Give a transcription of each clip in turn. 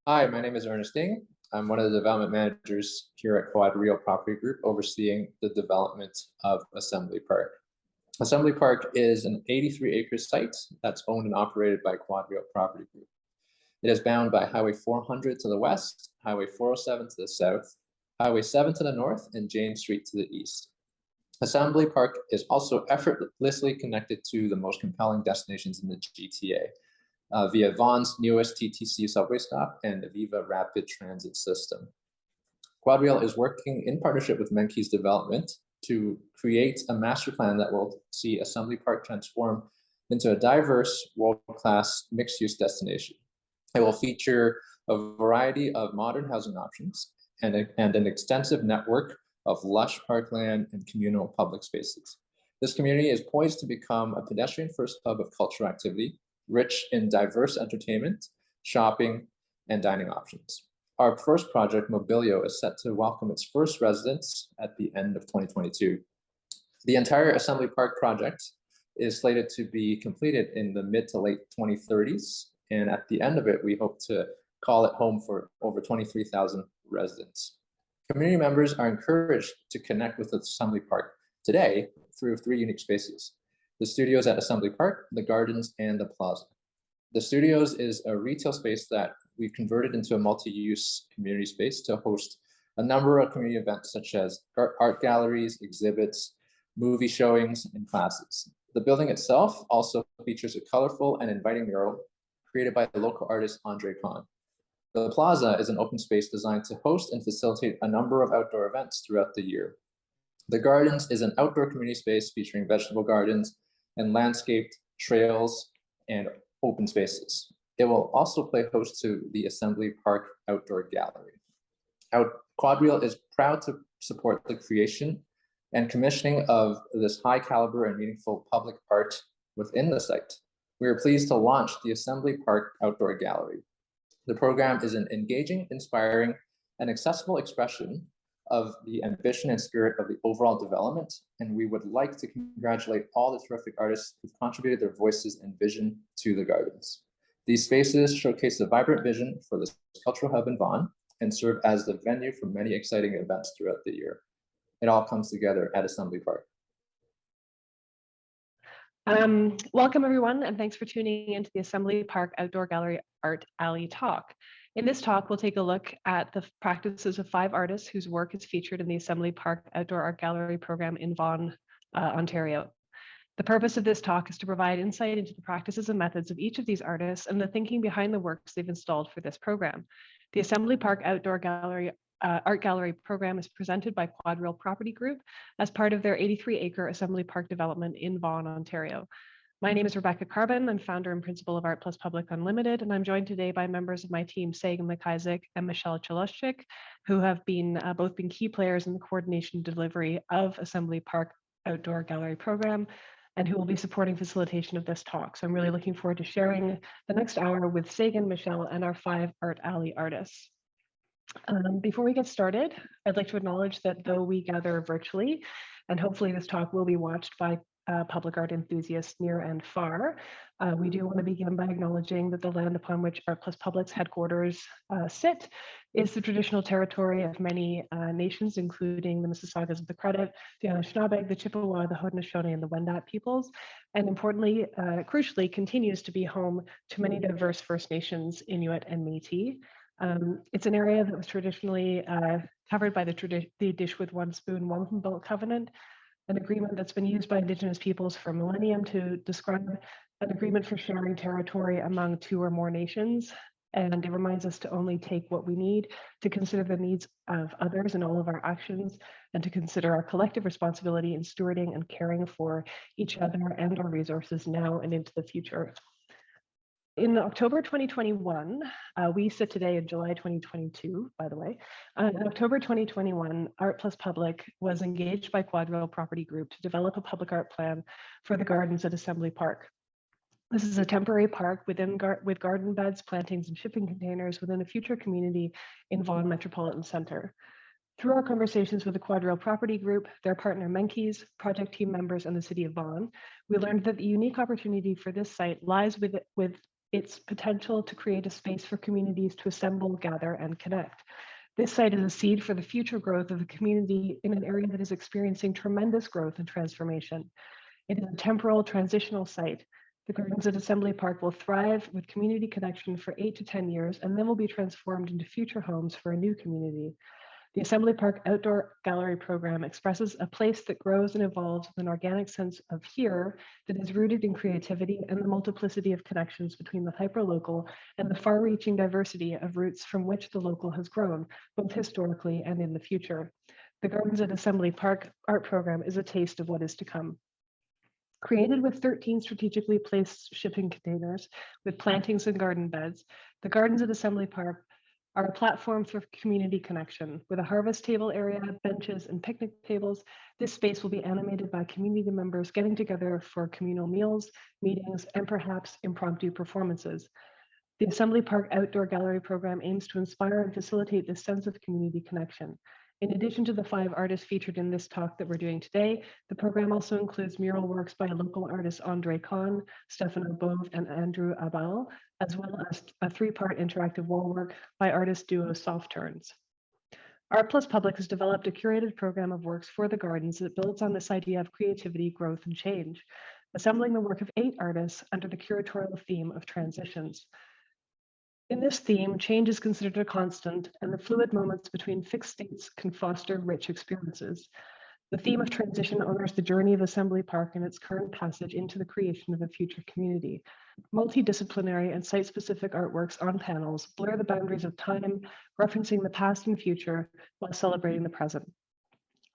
Hi, my name is Ernest Ding. I'm one of the development managers here at QuadReal Property Group, overseeing the development of Assembly Park. Assembly Park is an 83-acre site that's owned and operated by QuadReal Property Group. It is bound by Highway 400 to the west, Highway 407 to the south, Highway 7 to the north, and James Street to the east. Assembly Park is also effortlessly connected to the most compelling destinations in the GTA. Via Vaughan's newest TTC subway stop and Aviva rapid transit system. QuadReal is working in partnership with Menkes Development to create a master plan that will see Assembly Park transform into a diverse, world-class mixed-use destination. It will feature a variety of modern housing options and an extensive network of lush parkland and communal public spaces. This community is poised to become a pedestrian-first hub of cultural activity, rich in diverse entertainment, shopping, and dining options. Our first project, Mobilio, is set to welcome its first residents at the end of 2022. The entire Assembly Park project is slated to be completed in the mid to late 2030s, and at the end of it, we hope to call it home for over 23,000 residents. Community members are encouraged to connect with Assembly Park today through 3 unique spaces: the studios at Assembly Park, the gardens, and the plaza. The studios is a retail space that we've converted into a multi-use community space to host a number of community events such as art galleries, exhibits, movie showings, and classes. The building itself also features a colorful and inviting mural created by the local artist Andre Kahn. The plaza is an open space designed to host and facilitate a number of outdoor events throughout the year. The gardens is an outdoor community space featuring vegetable gardens and landscaped trails and open spaces. It will also play host to the Assembly Park Outdoor Gallery. QuadReal is proud to support the creation and commissioning of this high caliber and meaningful public art within the site. We are pleased to launch the Assembly Park Outdoor Gallery. The program is an engaging, inspiring, and accessible expression of the ambition and spirit of the overall development, and we would like to congratulate all the terrific artists who've contributed their voices and vision to the gardens. These spaces showcase the vibrant vision for this cultural hub in Vaughan and serve as the venue for many exciting events throughout the year. It all comes together at Assembly Park. Welcome everyone, and thanks for tuning into the Assembly Park Outdoor Gallery Art Alley Talk. In this talk, we'll take a look at the practices of 5 artists whose work is featured in the Assembly Park Outdoor Art Gallery program in Vaughan, Ontario. The purpose of this talk is to provide insight into the practices and methods of each of these artists and the thinking behind the works they've installed for this program. The Assembly Park Outdoor Gallery Art Gallery program is presented by QuadReal Property Group as part of their 83-acre Assembly Park development in Vaughan, Ontario. My name is Rebecca Carbon. I'm founder and principal of ART+PUBLIC UnLtd, and I'm joined today by members of my team, Sagan McIsaac and Michelle Chaloshchik, who have both been key players in the coordination and delivery of Assembly Park Outdoor Gallery program, and who will be supporting facilitation of this talk. So I'm really looking forward to sharing the next hour with Sagan, Michelle, and our 5 Art Alley artists. Before we get started, I'd like to acknowledge that though we gather virtually, and hopefully this talk will be watched by public art enthusiasts near and far, we do want to begin by acknowledging that the land upon which ART+PUBLIC's headquarters sit is the traditional territory of many nations, including the Mississaugas of the Credit, the Anishinaabe, the Chippewa, the Haudenosaunee, and the Wendat peoples, and importantly, crucially, continues to be home to many diverse First Nations, Inuit, and Métis. It's an area that was traditionally covered by the Dish with One Spoon Wampum Belt Covenant, an agreement that's been used by Indigenous peoples for millennium to describe an agreement for sharing territory among 2 or more nations. And it reminds us to only take what we need, to consider the needs of others in all of our actions, and to consider our collective responsibility in stewarding and caring for each other and our resources now and into the future. In October 2021, we sit today in July 2022, by the way. In October 2021, ART+PUBLIC was engaged by QuadReal Property Group to develop a public art plan for the gardens at Assembly Park. This is a temporary park with garden beds, plantings, and shipping containers within a future community in Vaughan Metropolitan Centre. Through our conversations with the QuadReal Property Group, their partner Menkes, project team members, and the City of Vaughan, we learned that the unique opportunity for this site lies with its potential to create a space for communities to assemble, gather, and connect. This site is a seed for the future growth of the community in an area that is experiencing tremendous growth and transformation. It is a temporal transitional site. The gardens at Assembly Park will thrive with community connection for 8 to 10 years, and then will be transformed into future homes for a new community. The Assembly Park Outdoor Gallery program expresses a place that grows and evolves with an organic sense of here that is rooted in creativity and the multiplicity of connections between the hyperlocal and the far-reaching diversity of roots from which the local has grown, both historically and in the future. The Gardens at Assembly Park art program is a taste of what is to come. Created with 13 strategically placed shipping containers with plantings and garden beds, the Gardens at Assembly Park are a platform for community connection. With a harvest table area, benches, and picnic tables, this space will be animated by community members getting together for communal meals, meetings, and perhaps impromptu performances. The Assembly Park Outdoor Gallery program aims to inspire and facilitate this sense of community connection. In addition to the 5 artists featured in this talk that we're doing today, the program also includes mural works by local artists Andre Kahn, Stefano Bove, and Andrew Abal, as well as a 3-part interactive wall work by artist duo Soft Turns. ART+PUBLIC has developed a curated program of works for the gardens that builds on this idea of creativity, growth, and change, assembling the work of 8 artists under the curatorial theme of transitions. In this theme, change is considered a constant, and the fluid moments between fixed states can foster rich experiences. The theme of transition honors the journey of Assembly Park and its current passage into the creation of a future community. Multidisciplinary and site-specific artworks on panels blur the boundaries of time, referencing the past and future while celebrating the present.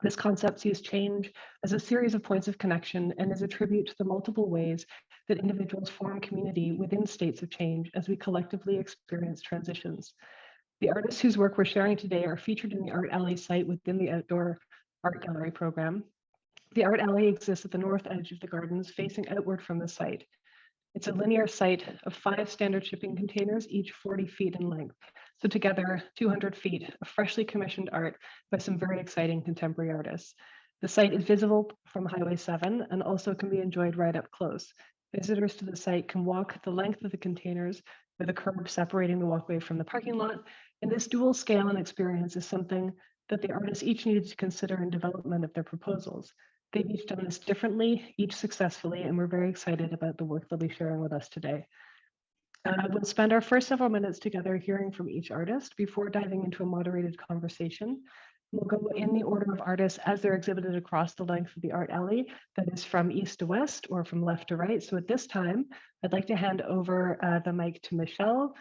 This concept sees change as a series of points of connection and is a tribute to the multiple ways that individuals form community within states of change as we collectively experience transitions. The artists whose work we're sharing today are featured in the Art Alley site within the Outdoor Art Gallery program. The Art Alley exists at the north edge of the gardens, facing outward from the site. It's a linear site of 5 standard shipping containers, each 40 feet in length. So together, 200 feet of freshly commissioned art by some very exciting contemporary artists. The site is visible from Highway 7 and also can be enjoyed right up close. Visitors to the site can walk the length of the containers with a curb separating the walkway from the parking lot. And this dual scale and experience is something that the artists each needed to consider in development of their proposals. They've each done this differently, each successfully, and we're very excited about the work they'll be sharing with us today. We'll spend our first several minutes together hearing from each artist before diving into a moderated conversation. We'll go in the order of artists as they're exhibited across the length of the Art Alley, that is from east to west or from left to right. So at this time, I'd like to hand over the mic to Michelle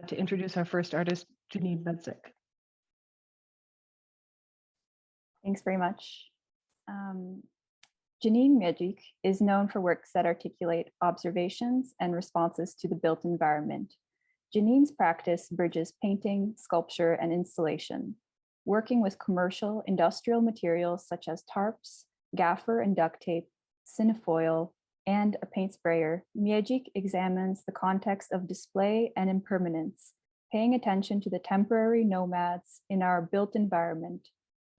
to introduce our first artist, Janine Miedzik. Thanks very much. Janine Miedzik is known for works that articulate observations and responses to the built environment. Janine's practice bridges painting, sculpture, and installation. Working with commercial, industrial materials such as tarps, gaffer and duct tape, cinefoil, and a paint sprayer, Miedzik examines the context of display and impermanence, paying attention to the temporary nomads in our built environment,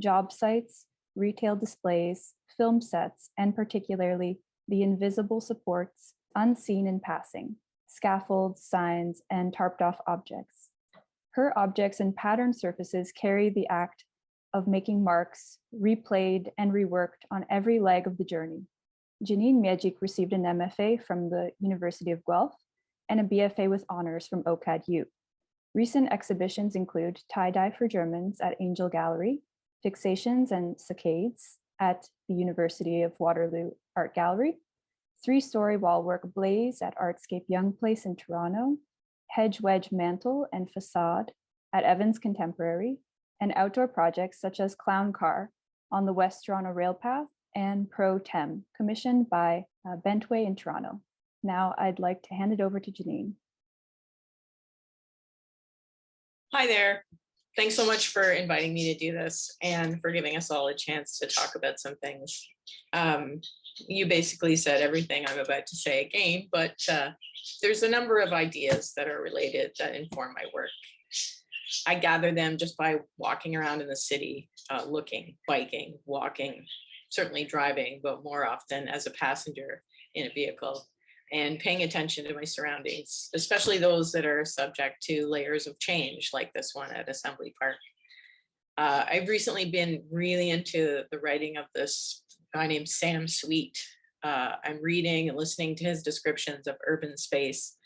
job sites, retail displays, film sets, and particularly the invisible supports unseen in passing, scaffolds, signs, and tarped off objects. Her objects and pattern surfaces carry the act of making marks, replayed and reworked on every leg of the journey. Janine Miedzik received an MFA from the University of Guelph and a BFA with honors from OCAD-U. Recent exhibitions include Tie-Dye for Germans at Angel Gallery, Fixations and Saccades at the University of Waterloo Art Gallery, 3-story wall work Blaze at Artscape Young Place in Toronto, hedge wedge mantle and facade at Evans Contemporary, and outdoor projects such as Clown Car on the West Toronto Railpath and Pro Tem, commissioned by Bentway in Toronto. Now I'd like to hand it over to Janine. Hi there. Thanks so much for inviting me to do this and for giving us all a chance to talk about some things. You basically said everything I'm about to say again, but there's a number of ideas that are related that inform my work. I gather them just by walking around in the city, looking, biking, walking, certainly driving, but more often as a passenger in a vehicle. and paying attention to my surroundings, especially those that are subject to layers of change like this one at Assembly Park. I've recently been really into the writing of this guy named Sam Sweet. I'm reading and listening to his descriptions of urban space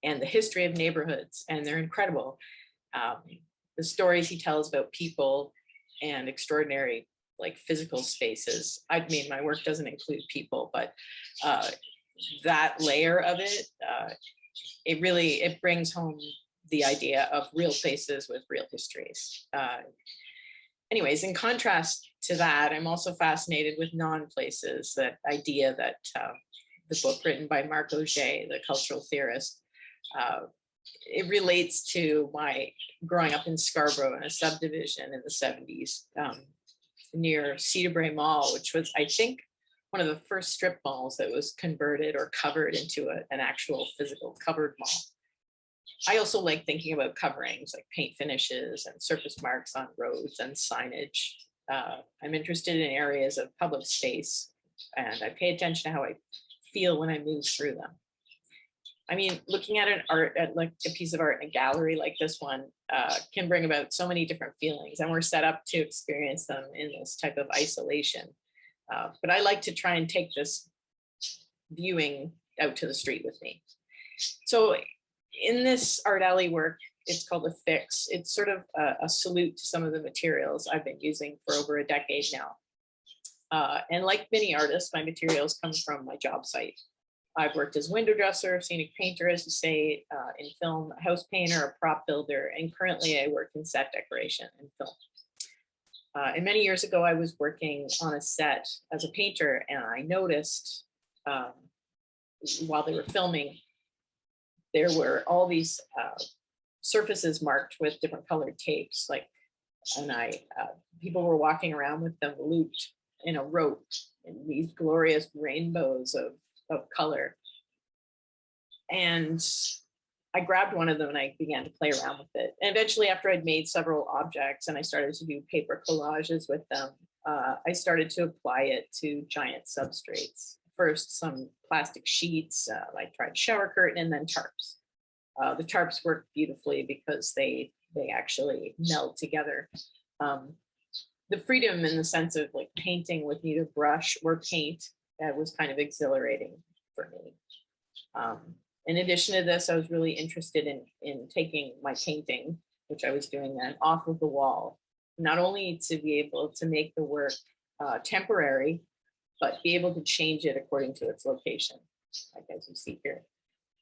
and the history of neighborhoods, and they're incredible. The stories he tells about people and extraordinary like physical spaces. I mean, my work doesn't include people, but that layer of it, it brings home the idea of real places with real histories. Anyways, in contrast to that, I'm also fascinated with non-places, that idea that the book written by Marc Auger, the cultural theorist, it relates to my growing up in Scarborough in a subdivision in the 70s near Cedarbrae Mall, which was, I think, one of the first strip malls that was converted or covered into an actual physical covered mall. I also like thinking about coverings like paint finishes and surface marks on roads and signage. I'm interested in areas of public space, and I pay attention to how I feel when I move through them. I mean, looking at like a piece of art in a gallery like this one can bring about so many different feelings, and we're set up to experience them in this type of isolation. But I like to try and take this viewing out to the street with me. So in this art alley work, it's called a fix. It's sort of a salute to some of the materials I've been using for over a decade now. And like many artists, my materials come from my job site. I've worked as window dresser, scenic painter, as you say, in film, a house painter, a prop builder, and currently I work in set decoration and film. And many years ago, I was working on a set as a painter, and I noticed while they were filming, there were all these surfaces marked with different colored tapes, and people were walking around with them looped in a rope in these glorious rainbows of color. And I grabbed one of them and I began to play around with it. And eventually, after I'd made several objects and I started to do paper collages with them, I started to apply it to giant substrates. First, some plastic sheets, I tried shower curtain, and then tarps. The tarps work beautifully because they actually meld together. The freedom in the sense of like painting with neither brush or paint was kind of exhilarating for me. In addition to this, I was really interested in taking my painting, which I was doing then, off of the wall, not only to be able to make the work temporary, but be able to change it according to its location, like as you see here.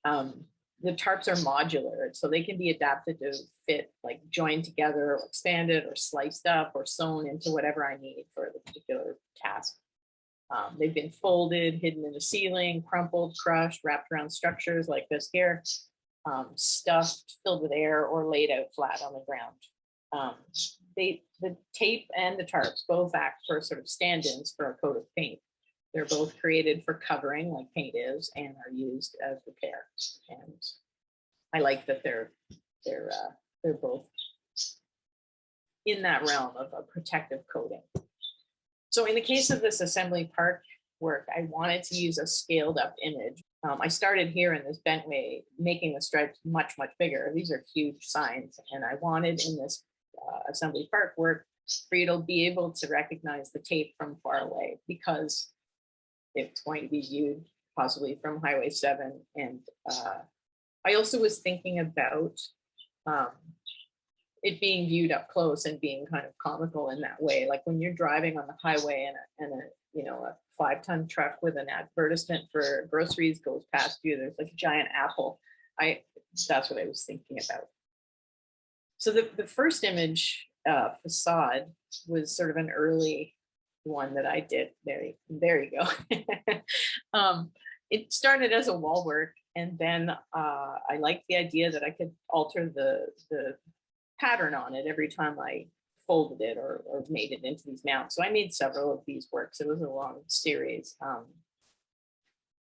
The tarps are modular, so they can be adapted to fit, like joined together or expanded or sliced up or sewn into whatever I need for the particular task. They've been folded, hidden in the ceiling, crumpled, crushed, wrapped around structures like this here, stuffed, filled with air, or laid out flat on the ground. The tape and the tarps both act for sort of stand-ins for a coat of paint. They're both created for covering, like paint is, and are used as repair. And I like that they're both in that realm of a protective coating. So in the case of this Assembly Park work, I wanted to use a scaled up image. I started here in this bentway, making the stripes much, much bigger. These are huge signs. And I wanted in this Assembly Park work for you to be able to recognize the tape from far away, because it's going to be viewed possibly from Highway 7. And I also was thinking about it being viewed up close and being kind of comical in that way. Like when you're driving on the highway and a 5-ton truck with an advertisement for groceries goes past you, there's like a giant apple. That's what I was thinking about. So the first image, facade, was sort of an early one that I did. There you go. It started as a wall work, and then I liked the idea that I could alter the pattern on it every time I folded it or made it into these mounts. So I made several of these works. It was a long series.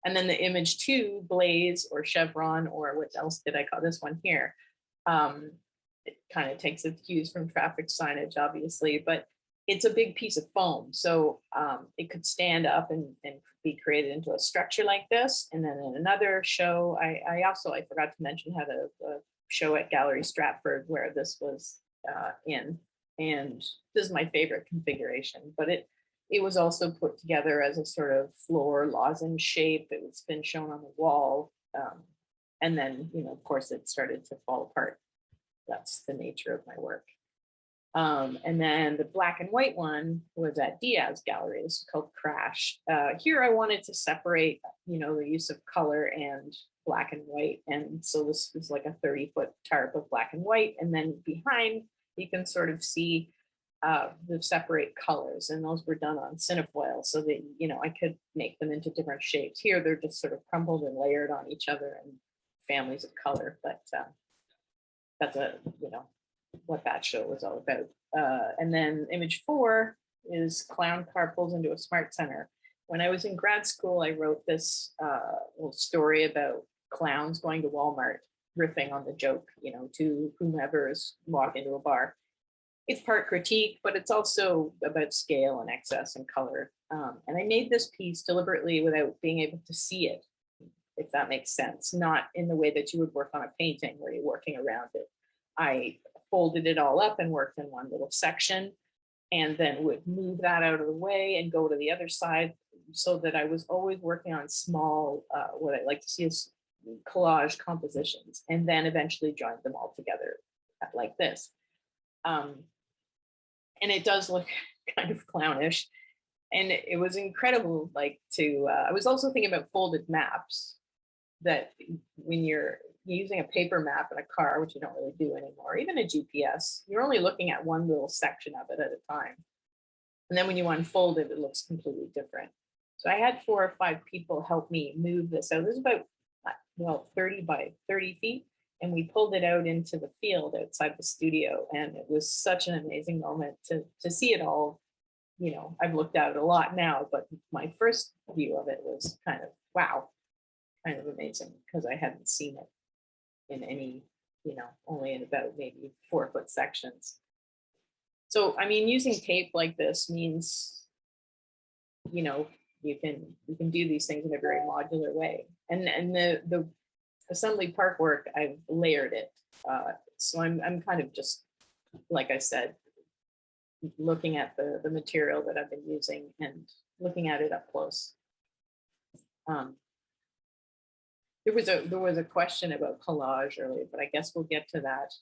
And then the image 2, blaze or chevron, or what else did I call this one here? It kind of takes its cues from traffic signage, obviously, but it's a big piece of foam. So it could stand up and be created into a structure like this. And then in another show, I forgot to mention, had a show at Gallery Stratford where this was in, and this is my favorite configuration, but it was also put together as a sort of floor lozenge shape. It's been shown on the wall. And then, you know, of course, it started to fall apart. That's the nature of my work. And then the black and white one was at Diaz Gallery. This is called Crash. Here I wanted to separate, you know, the use of color and black and white. And so this was like a 30-foot tarp of black and white. And then behind, you can sort of see the separate colors. And those were done on cinefoil so that, you know, I could make them into different shapes. Here, they're just sort of crumpled and layered on each other and families of color. But that's you know, what that show was all about. And then image 4 is Clown Car Pulls into a Smart Center. When I was in grad school, I wrote this little story about clowns going to Walmart, riffing on the joke, you know, to whomever is walking into a bar. It's part critique, but it's also about scale and excess and color. And I made this piece deliberately without being able to see it, if that makes sense, not in the way that you would work on a painting where you're working around it. I folded it all up and worked in one little section, and then would move that out of the way and go to the other side, so that I was always working on small, what I like to see as collage compositions, and then eventually joined them all together like this. And it does look kind of clownish. And it was incredible, like to, I was also thinking about folded maps, that when you're using a paper map in a car, which you don't really do anymore, even a GPS, you're only looking at one little section of it at a time. And then when you unfold it, it looks completely different. So I had 4 or 5 people help me move this out. This is about, well, 30 by 30 feet. And we pulled it out into the field outside the studio. And it was such an amazing moment to see it all. You know, I've looked at it a lot now, but my first view of it was kind of, wow, kind of amazing, because I hadn't seen it in any, you know, only in about maybe 4-foot sections. So, I mean, using tape like this means, you know, you can do these things in a very modular way. And the assembly park work, I've layered it. So I'm kind of just, like I said, looking at the material that I've been using and looking at it up close. There was a question about collage earlier, but I guess we'll get to that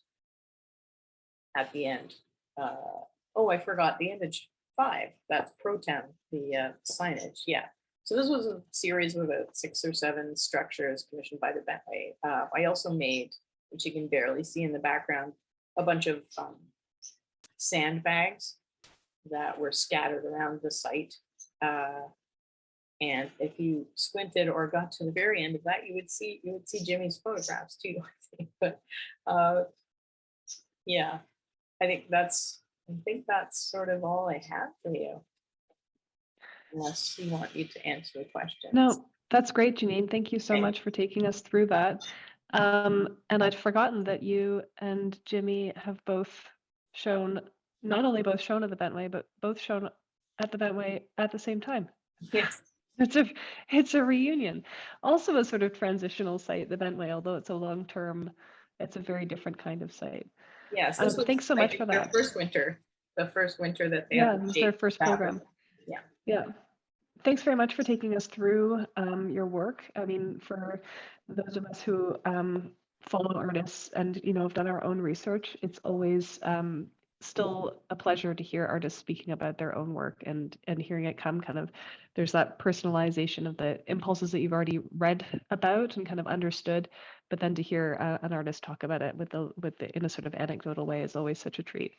at the end. Oh, I forgot the image 5. That's Pro Tem, the signage. Yeah. So this was a series of about 6 or 7 structures commissioned by the Bentley. I also made, which you can barely see in the background, a bunch of sandbags that were scattered around the site. And if you squinted or got to the very end of that, you would see Jimmy's photographs too, I think. But yeah, I think that's sort of all I have for you. Unless you want me to answer the question. No, that's great, Janine. Thank you so much for taking us through that. And I'd forgotten that you and Jimmy have both shown, not only both shown at the Bentley, but both shown at the Bentley at the same time. Yes. It's a reunion. Also a sort of transitional site, the Bentley, although it's a long-term, it's a very different kind of site. Yes. Thanks so much for that. The first winter that they it was their first program. Yeah. Yeah. Thanks very much for taking us through your work. I mean, for those of us who follow artists and, you know, have done our own research, it's always still a pleasure to hear artists speaking about their own work and hearing it come kind of, there's that personalization of the impulses that you've already read about and kind of understood, but then to hear an artist talk about it with the in a sort of anecdotal way is always such a treat.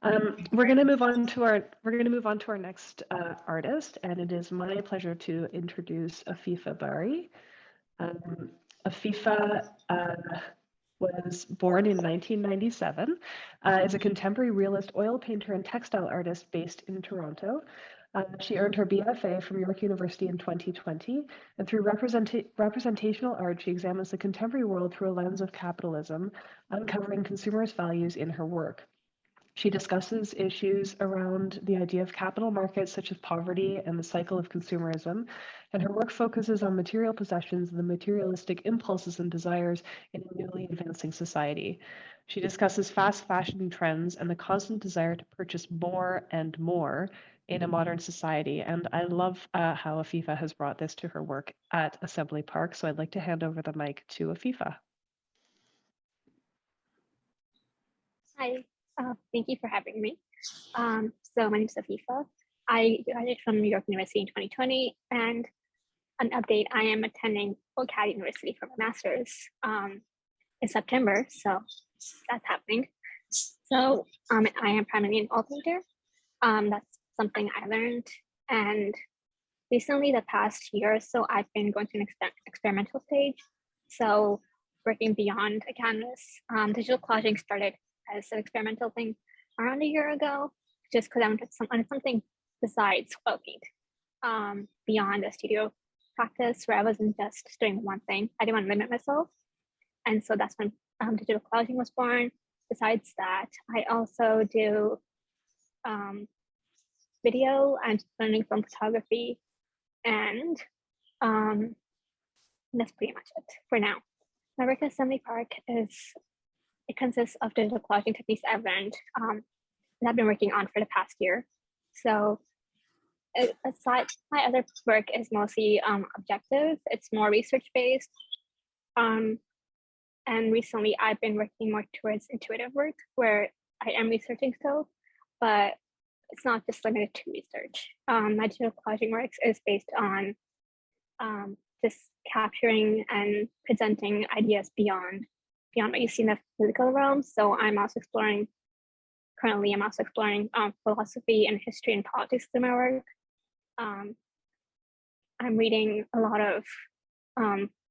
We're going to move on to our next artist, and it is my pleasure to introduce Afifa Bari. Afifa was born in 1997, is a contemporary realist oil painter and textile artist based in Toronto. She earned her BFA from York University in 2020, and through representational art, she examines the contemporary world through a lens of capitalism, uncovering consumerist values in her work. She discusses issues around the idea of capital markets such as poverty and the cycle of consumerism, and her work focuses on material possessions and the materialistic impulses and desires in a newly advancing society. She discusses fast fashion trends and the constant desire to purchase more and more in a modern society. And I love how Afifa has brought this to her work at Assembly Park. So I'd like to hand over the mic to Afifa. Hi, thank you for having me. So my name is Afifa. I graduated from New York University in 2020, and an update, I am attending QuadReal University for my master's in September, so that's happening. So I am primarily an alternator. That's something I learned, and recently the past year or so, I've been going through an experimental stage. So working beyond a canvas, digital collaging started as an experimental thing around a year ago, just because I wanted something besides oil paint, beyond a studio practice where I wasn't just doing one thing. I didn't want to limit myself. And so that's when digital collaging was born. Besides that, I also do video and learning from photography, and that's pretty much it for now. My work at Assembly Park it consists of digital collaging techniques I've learned and I've been working on for the past year. So aside, my other work is mostly objective. It's more research-based. And recently I've been working more towards intuitive work where I am researching still, but it's not just limited to research. My digital collaging works is based on just capturing and presenting ideas beyond what you see in the physical realm. So I'm also exploring philosophy and history and politics through my work. I'm reading a lot of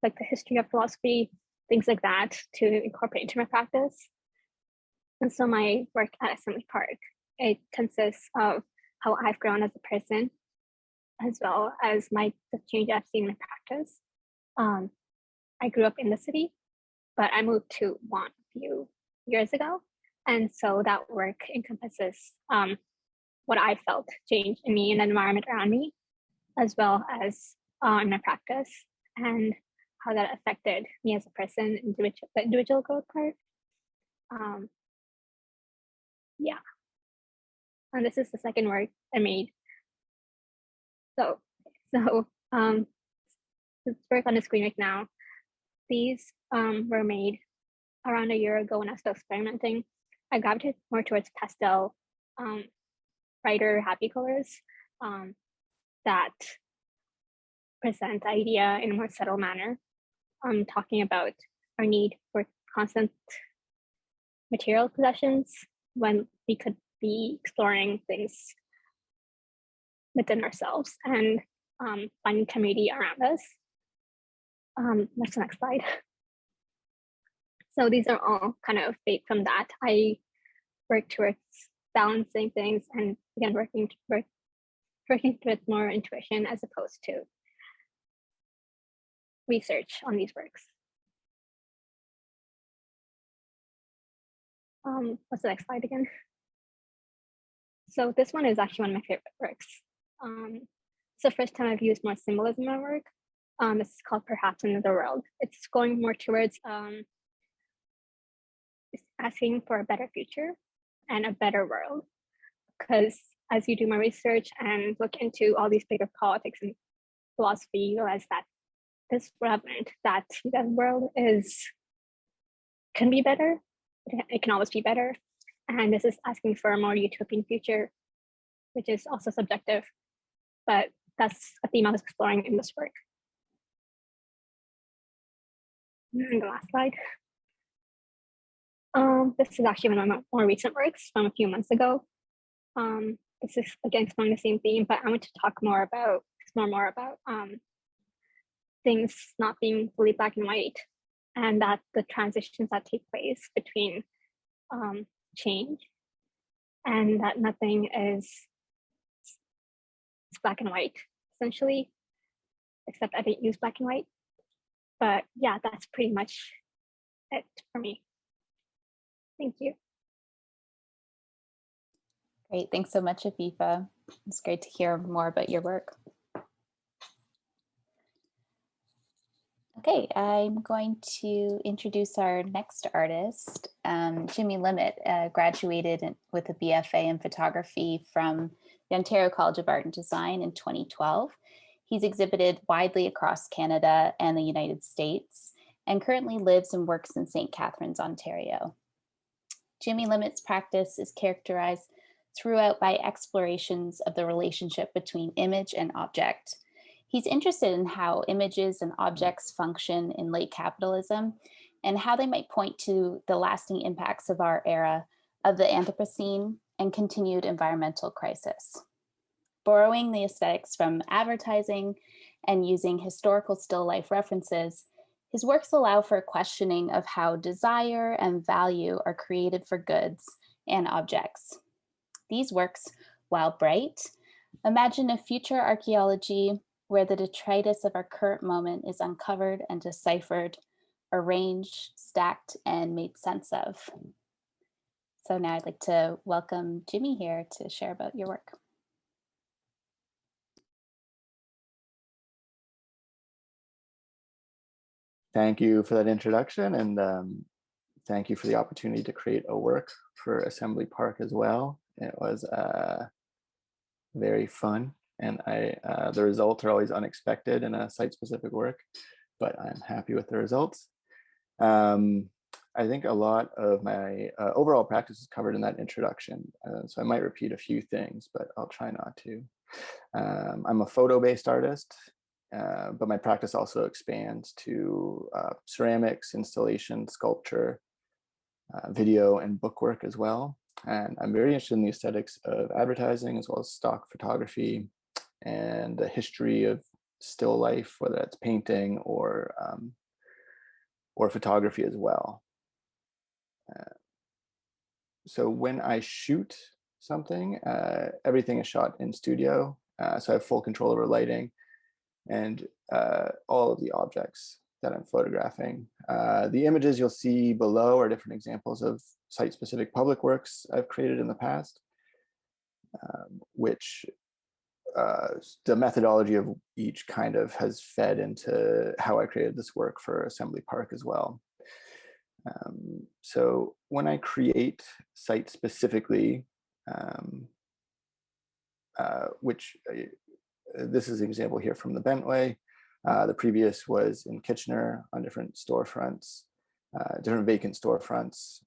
like the history of philosophy, things like that, to incorporate into my practice. And so my work at Assembly Park, it consists of how I've grown as a person, as well as the change I've seen in my practice. I grew up in the city, but I moved to Vaughan a few years ago. And so that work encompasses what I felt change in me and the environment around me, as well as in my practice, and how that affected me as a person, the individual growth part. Yeah. And this is the second work I made. So this work on the screen right now, these were made around a year ago when I was still experimenting. I gravitated more towards pastel, brighter, happy colors that present the idea in a more subtle manner. Talking about our need for constant material possessions when we could be exploring things within ourselves and finding community around us. That's the next slide. So these are all kind of based from that. I work towards balancing things and again working towards more intuition as opposed to research on these works. What's the next slide again? So this one is actually one of my favorite works. It's the first time I've used more symbolism in my work. It's called Perhaps Another World. It's going more towards asking for a better future and a better world. Because as you do more research and look into all these bigger politics and philosophy, you realize that this relevant, that the world can be better. It can always be better. And this is asking for a more utopian future, which is also subjective, but that's a theme I was exploring in this work. And the last slide. This is actually one of my more recent works from a few months ago. This is again exploring the same theme, but I want to explore more about things not being fully black and white, and that the transitions that take place between change, and that nothing is black and white essentially, except I didn't use black and white. But yeah, that's pretty much it for me. Thank you. Great, thanks so much, Afifa. It's great to hear more about your work. Okay, I'm going to introduce our next artist. Jimmy Limett graduated with a BFA in photography from the Ontario College of Art and Design in 2012. He's exhibited widely across Canada and the United States and currently lives and works in St. Catharines, Ontario. Jimmy Limett's practice is characterized throughout by explorations of the relationship between image and object. He's interested in how images and objects function in late capitalism and how they might point to the lasting impacts of our era of the Anthropocene and continued environmental crisis. Borrowing the aesthetics from advertising and using historical still life references, his works allow for a questioning of how desire and value are created for goods and objects. These works, while bright, imagine a future archaeology where the detritus of our current moment is uncovered and deciphered, arranged, stacked, and made sense of. So now I'd like to welcome Jimmy here to share about your work. Thank you for that introduction, and thank you for the opportunity to create a work for Assembly Park as well. It was very fun, and the results are always unexpected in a site-specific work, but I'm happy with the results. I think a lot of my overall practice is covered in that introduction, so I might repeat a few things, but I'll try not to. I'm a photo-based artist, but my practice also expands to ceramics, installation, sculpture, video, and bookwork as well. And I'm very interested in the aesthetics of advertising as well as stock photography and the history of still life, whether that's painting or photography as well. So when I shoot something, everything is shot in studio. So I have full control over lighting and all of the objects that I'm photographing. The images you'll see below are different examples of site-specific public works I've created in the past, which the methodology of each kind of has fed into how I created this work for Assembly Park as well. So when I create site-specifically, which this is an example here from the Bentway. The previous was in Kitchener on different storefronts, different vacant storefronts,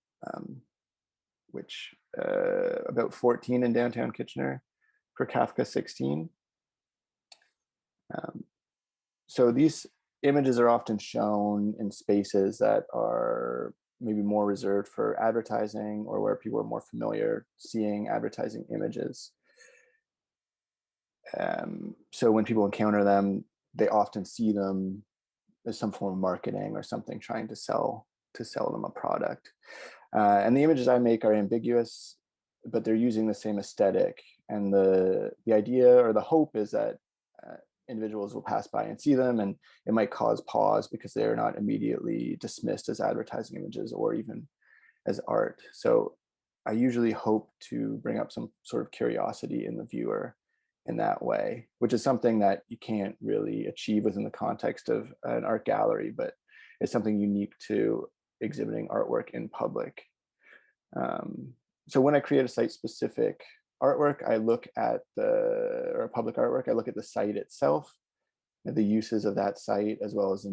which about 14 in downtown Kitchener for Kafka 16. So these images are often shown in spaces that are maybe more reserved for advertising or where people are more familiar seeing advertising images. So when people encounter them, they often see them as some form of marketing or something trying to sell them a product. And the images I make are ambiguous, but they're using the same aesthetic. And the idea or the hope is that individuals will pass by and see them, and it might cause pause because they're not immediately dismissed as advertising images or even as art. So I usually hope to bring up some sort of curiosity in the viewer in that way, which is something that you can't really achieve within the context of an art gallery, but it's something unique to exhibiting artwork in public. So when I create a site-specific artwork, I look at or public artwork, I look at the site itself, the uses of that site, as well as the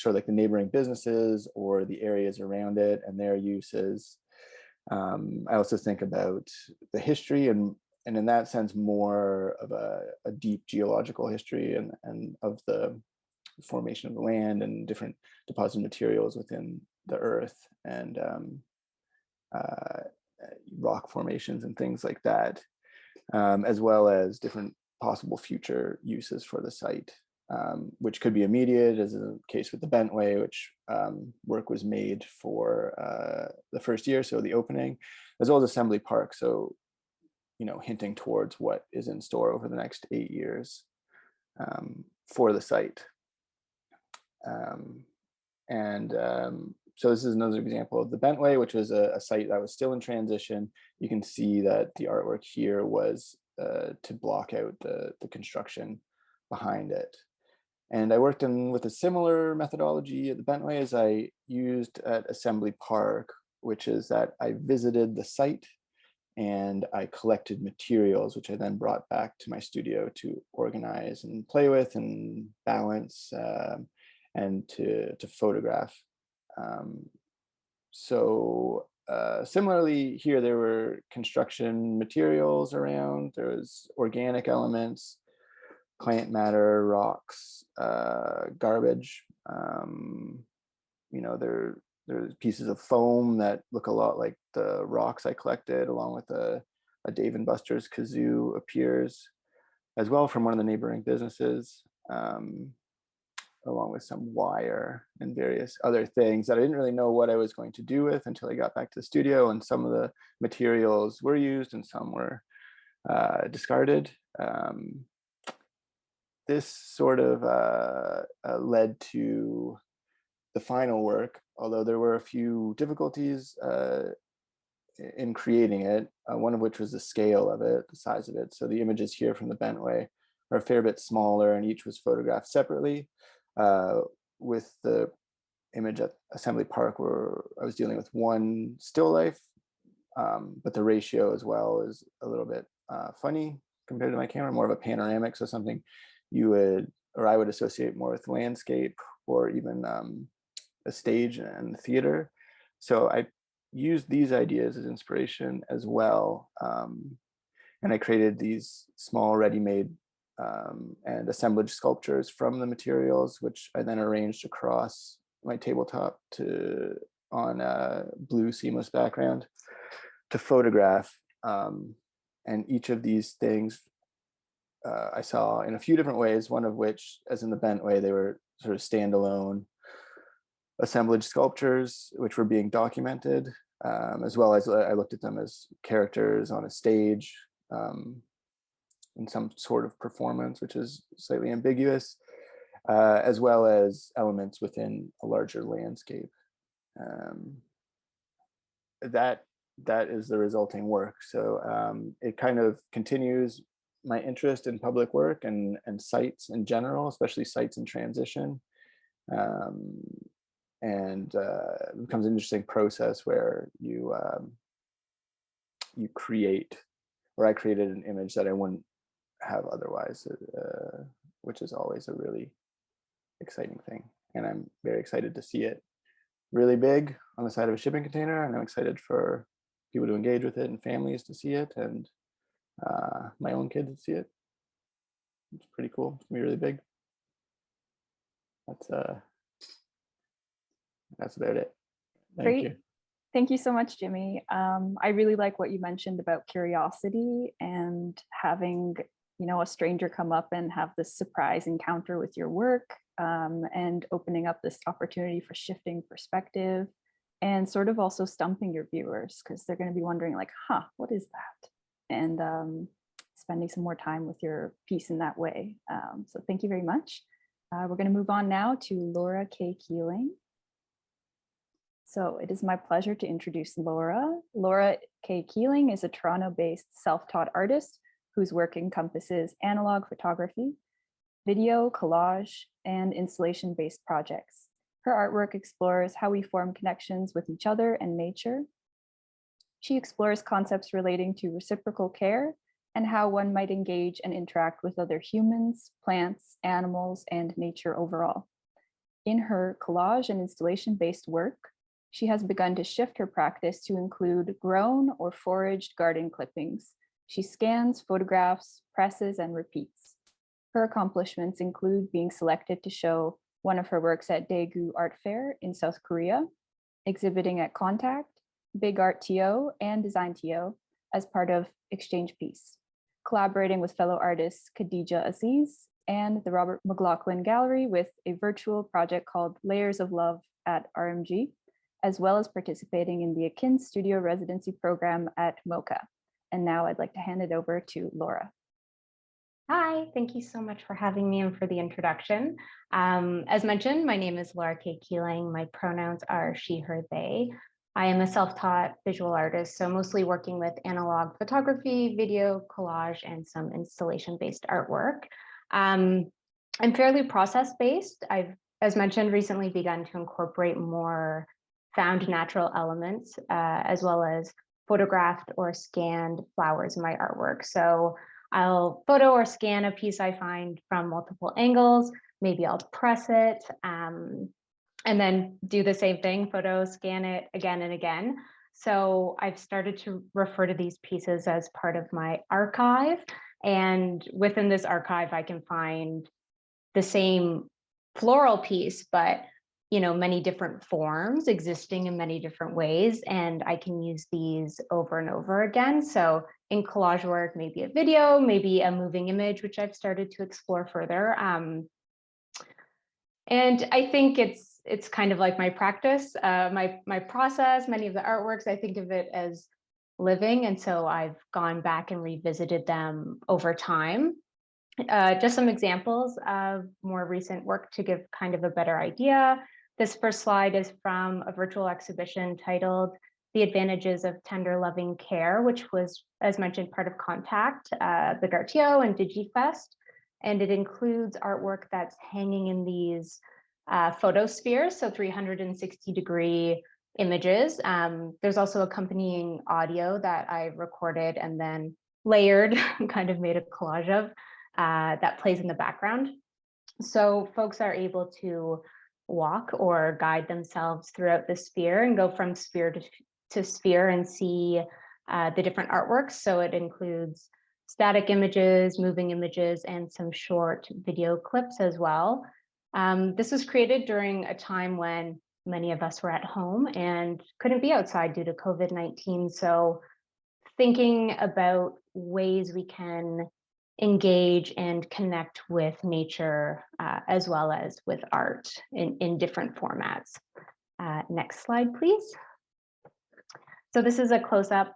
like the neighboring businesses or the areas around it and their uses. I also think about the history and in that sense, more of a deep geological history and of the formation of the land and different deposit materials within the earth and rock formations and things like that, as well as different possible future uses for the site, which could be immediate, as in the case with the Bentway, which work was made for the first year, so the opening, as well as Assembly Park. So hinting towards what is in store over the next 8 years for the site. So this is another example of the Bentway, which was a site that was still in transition. You can see that the artwork here was to block out the construction behind it. And I worked with a similar methodology at the Bentway as I used at Assembly Park, which is that I visited the site and I collected materials, which I then brought back to my studio to organize and play with and balance and to photograph. Similarly here, there were construction materials around, there was organic elements, plant matter, rocks, garbage. You know, there's pieces of foam that look a lot like the rocks I collected, along with a Dave and Buster's kazoo appears as well from one of the neighboring businesses, along with some wire and various other things that I didn't really know what I was going to do with until I got back to the studio, and some of the materials were used and some were discarded. This sort of led to the final work, although there were a few difficulties in creating it, one of which was the scale of it, the size of it. So the images here from the Bentway are a fair bit smaller, and each was photographed separately. With the image at Assembly Park, where I was dealing with one still life, but the ratio as well is a little bit funny compared to my camera, more of a panoramic, so something you would, or I would associate more with landscape or even a stage and theater. So I used these ideas as inspiration as well. And I created these small ready-made and assemblage sculptures from the materials, which I then arranged across my tabletop on a blue seamless background to photograph. And each of these things I saw in a few different ways, one of which, as in the Bentway, they were sort of standalone assemblage sculptures, which were being documented, as well as I looked at them as characters on a stage in some sort of performance, which is slightly ambiguous, as well as elements within a larger landscape. That is the resulting work. So it kind of continues my interest in public work and sites in general, especially sites in transition. And it becomes an interesting process where you create, or I created an image that I wouldn't have otherwise, which is always a really exciting thing. And I'm very excited to see it really big on the side of a shipping container, and I'm excited for people to engage with it and families to see it, and my own kids to see it. It's pretty cool. It's gonna be really big. That's about it. Thank you. Thank you so much, Jimmy. I really like what you mentioned about curiosity and having, you know, a stranger come up and have this surprise encounter with your work, and opening up this opportunity for shifting perspective and sort of also stumping your viewers, because they're going to be wondering like, huh, what is that? And spending some more time with your piece in that way. So thank you very much. We're going to move on now to Laura Kay Keeling. So it is my pleasure to introduce Laura. Laura Kay Keeling is a Toronto-based self-taught artist whose work encompasses analog photography, video, collage, and installation-based projects. Her artwork explores how we form connections with each other and nature. She explores concepts relating to reciprocal care and how one might engage and interact with other humans, plants, animals, and nature overall. In her collage and installation-based work, she has begun to shift her practice to include grown or foraged garden clippings. She scans, photographs, presses, and repeats. Her accomplishments include being selected to show one of her works at Daegu Art Fair in South Korea, exhibiting at Contact, Big Art TO, and Design TO as part of Exchange Piece, collaborating with fellow artists Khadija Aziz and the Robert McLaughlin Gallery with a virtual project called Layers of Love at RMG, as well as participating in the Akin Studio Residency Program at MoCA. And now I'd like to hand it over to Laura. Hi, thank you so much for having me and for the introduction. As mentioned, my name is Laura Kay Keeling. My pronouns are she, her, they. I am a self-taught visual artist, so mostly working with analog photography, video, collage, and some installation-based artwork. I'm fairly process-based. I've, as mentioned, recently begun to incorporate more found natural elements, as well as photographed or scanned flowers in my artwork. So I'll photo or scan a piece I find from multiple angles. Maybe I'll press it and then do the same thing, photo, scan it again and again. So I've started to refer to these pieces as part of my archive. And within this archive, I can find the same floral piece, but many different forms existing in many different ways, and I can use these over and over again. So in collage work, maybe a video, maybe a moving image, which I've started to explore further. And I think it's kind of like my practice, my process. Many of the artworks, I think of it as living, and so I've gone back and revisited them over time. Just some examples of more recent work to give kind of a better idea. This first slide is from a virtual exhibition titled The Advantages of Tender Loving Care, which was, as mentioned, part of Contact, the Gartio and DigiFest. And it includes artwork that's hanging in these photospheres, so 360-degree images. There's also accompanying audio that I recorded and then layered, kind of made a collage of, that plays in the background. So folks are able to walk or guide themselves throughout the sphere and go from sphere to sphere and see the different artworks. So it includes static images, moving images, and some short video clips as well. This was created during a time when many of us were at home and couldn't be outside due to COVID-19. So thinking about ways we can engage and connect with nature as well as with art in different formats. Next slide, please. So this is a close-up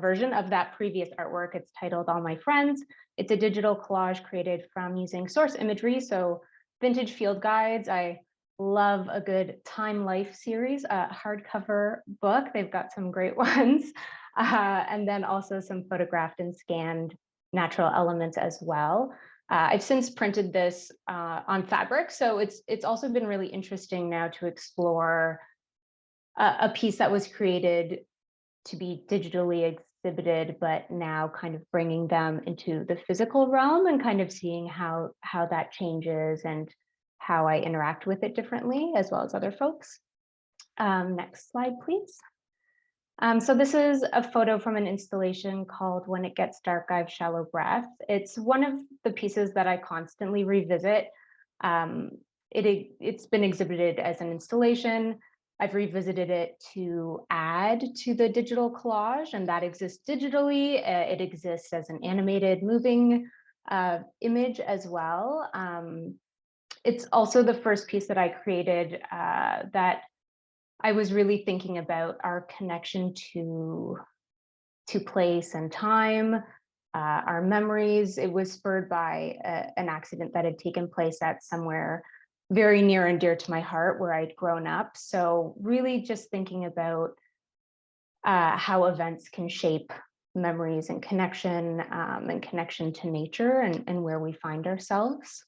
version of that previous artwork. It's titled All My Friends. It's a digital collage created from using source imagery, so vintage field guides. I love a good Time Life series, hardcover book. They've got some great ones. And then also some photographed and scanned natural elements as well. I've since printed this on fabric, so it's also been really interesting now to explore a piece that was created to be digitally exhibited, but now kind of bringing them into the physical realm and kind of seeing how that changes and how I interact with it differently, as well as other folks. Next slide, please. So this is a photo from an installation called When It Gets Dark, I've Shallow Breath. It's one of the pieces that I constantly revisit. It's been exhibited as an installation. I've revisited it to add to the digital collage, and that exists digitally. It exists as an animated moving image as well. It's also the first piece that I created that I was really thinking about our connection to place and time, our memories. It was spurred by an accident that had taken place at somewhere very near and dear to my heart where I'd grown up. So really just thinking about how events can shape memories and connection to nature and where we find ourselves.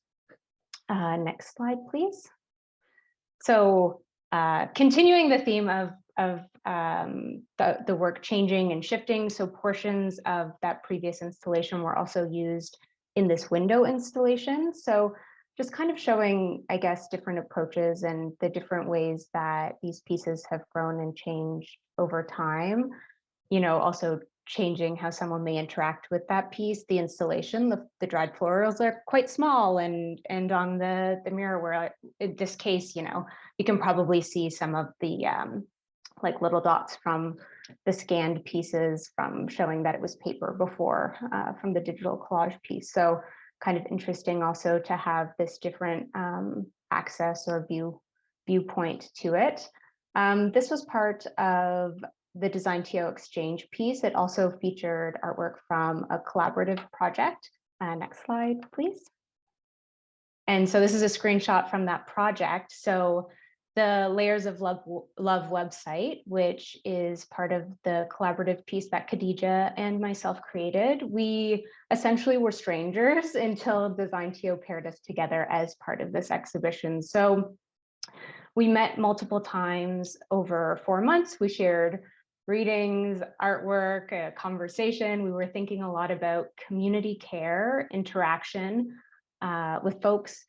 Next slide, please. So continuing the theme of the work changing and shifting, so portions of that previous installation were also used in this window installation. So just kind of showing, I guess, different approaches and the different ways that these pieces have grown and changed over time. Also changing how someone may interact with that piece. The installation, the dried florals are quite small, and on the mirror where in this case, you can probably see some of the like little dots from the scanned pieces from showing that it was paper before from the digital collage piece. So kind of interesting also to have this different access or viewpoint to it. This was part of the Design TO Exchange piece. It also featured artwork from a collaborative project Next slide, please. And so this is a screenshot from that project. So the Layers of Love website, which is part of the collaborative piece that Khadija and myself created, we essentially were strangers until Design TO paired us together as part of this exhibition. So we met multiple times over 4 months. We shared readings, artwork, a conversation. We were thinking a lot about community care, interaction with folks,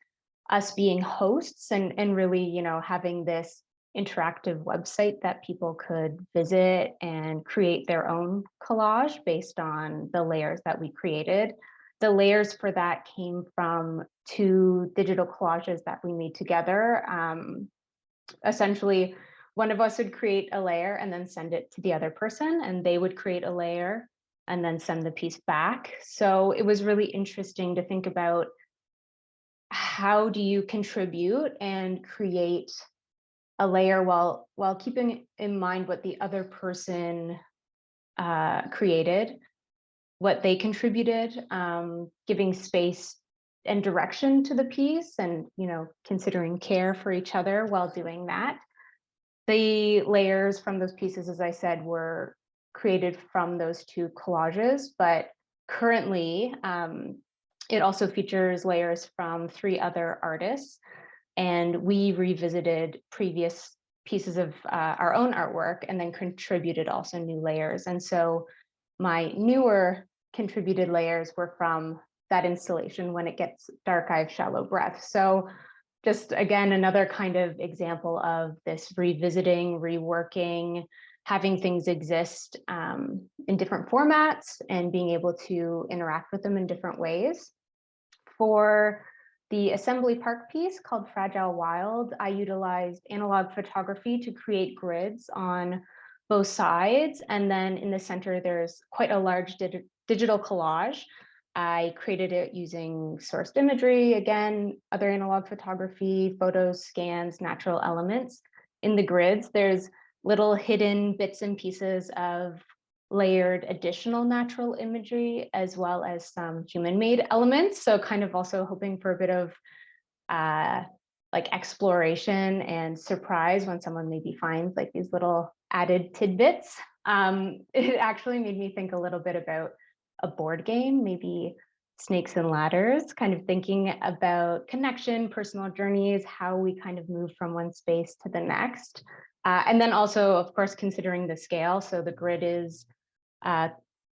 us being hosts, and really, you know, having this interactive website that people could visit and create their own collage based on the layers that we created. The layers for that came from 2 digital collages that we made together. Essentially, one of us would create a layer and then send it to the other person, and they would create a layer and then send the piece back. So it was really interesting to think about, how do you contribute and create a layer while keeping in mind what the other person created, what they contributed, giving space and direction to the piece, and, you know, considering care for each other while doing that. The layers from those pieces, as I said, were created from those 2 collages, but currently it also features layers from 3 other artists, and we revisited previous pieces of our own artwork and then contributed also new layers. And so my newer contributed layers were from that installation, When It Gets Dark, I Have Shallow Breath. So just again, another kind of example of this revisiting, reworking, having things exist in different formats and being able to interact with them in different ways. For the Assembly Park piece called Fragile Wild, I utilized analog photography to create grids on both sides. And then in the center, there's quite a large digital collage. I created it using sourced imagery, again, other analog photography, photos, scans, natural elements. In the grids, there's little hidden bits and pieces of layered additional natural imagery, as well as some human-made elements. So kind of also hoping for a bit of like exploration and surprise when someone maybe finds like these little added tidbits. It actually made me think a little bit about a board game, maybe Snakes and Ladders, kind of thinking about connection, personal journeys, how we kind of move from one space to the next. And then also, of course, considering the scale. So the grid is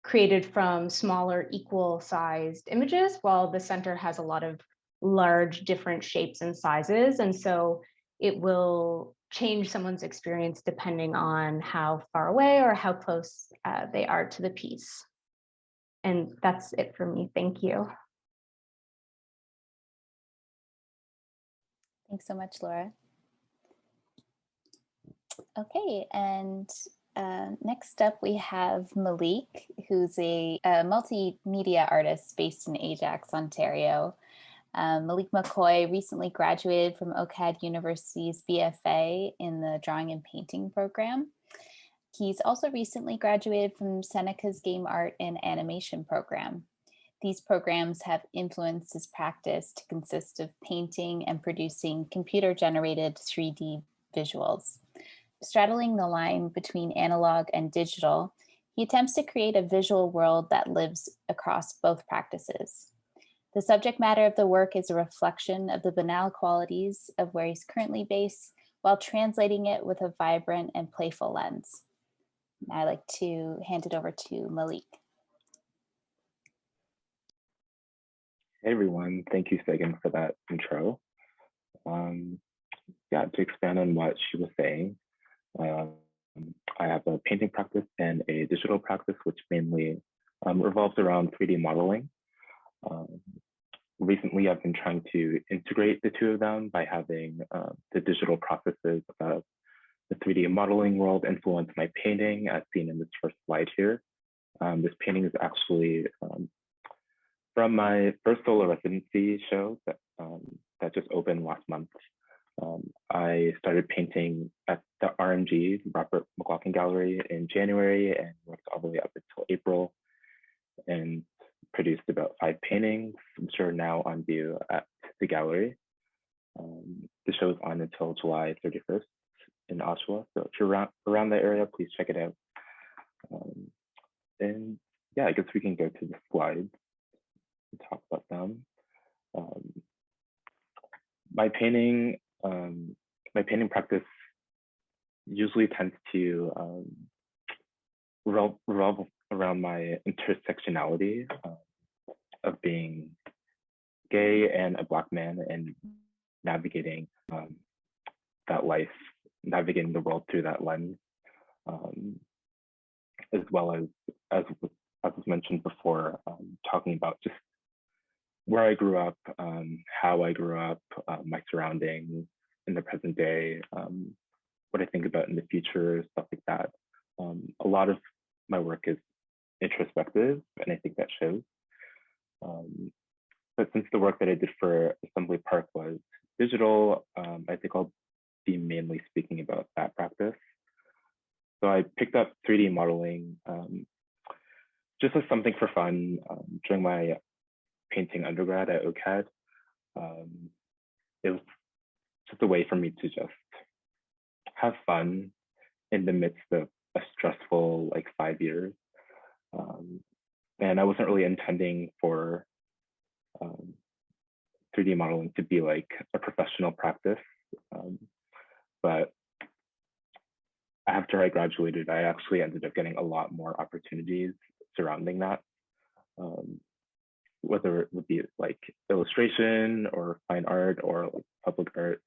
created from smaller, equal-sized images, while the center has a lot of large, different shapes and sizes. And so it will change someone's experience depending on how far away or how close they are to the piece. And that's it for me. Thank you. Thanks so much, Laura. Okay, and next up we have Malik, who's a multimedia artist based in Ajax, Ontario. Malik McKoy recently graduated from OCAD University's BFA in the Drawing and Painting program. He's also recently graduated from Seneca's Game Art and Animation program. These programs have influenced his practice to consist of painting and producing computer-generated 3D visuals. Straddling the line between analog and digital, he attempts to create a visual world that lives across both practices. The subject matter of the work is a reflection of the banal qualities of where he's currently based, while translating it with a vibrant and playful lens. I'd like to hand it over to Malik. Hey everyone, thank you Sagan for that intro. Yeah, to expand on what she was saying, I have a painting practice and a digital practice, which mainly revolves around 3D modeling. Recently, I've been trying to integrate the two of them by having the digital processes of the 3D modeling world influence my painting, as seen in this first slide here. This painting is actually from my first solo residency show that just opened last month. I started painting at the RMG, Robert McLaughlin Gallery, in January and worked all the way up until April. And produced about 5 paintings, which are now on view at the gallery. The show is on until July 31st in Oshawa. So if you're around that area, please check it out. And yeah, I guess we can go to the slides and talk about them. My painting practice usually tends to revolve around my intersectionality of being gay and a Black man and navigating that life, navigating the world through that lens, as well as was mentioned before, talking about just where I grew up, how I grew up, my surroundings in the present day, what I think about in the future, stuff like that. A lot of my work is introspective, and I think that shows. But since the work that I did for Assembly Park was digital, I think I'll be mainly speaking about that practice. So I picked up 3D modeling just as something for fun during my painting undergrad at OCAD. It was just a way for me to just have fun in the midst of a stressful 5 years. And I wasn't really intending for 3D modeling to be like a professional practice. But after I graduated, I actually ended up getting a lot more opportunities surrounding that. Whether it would be like illustration or fine art or like public art,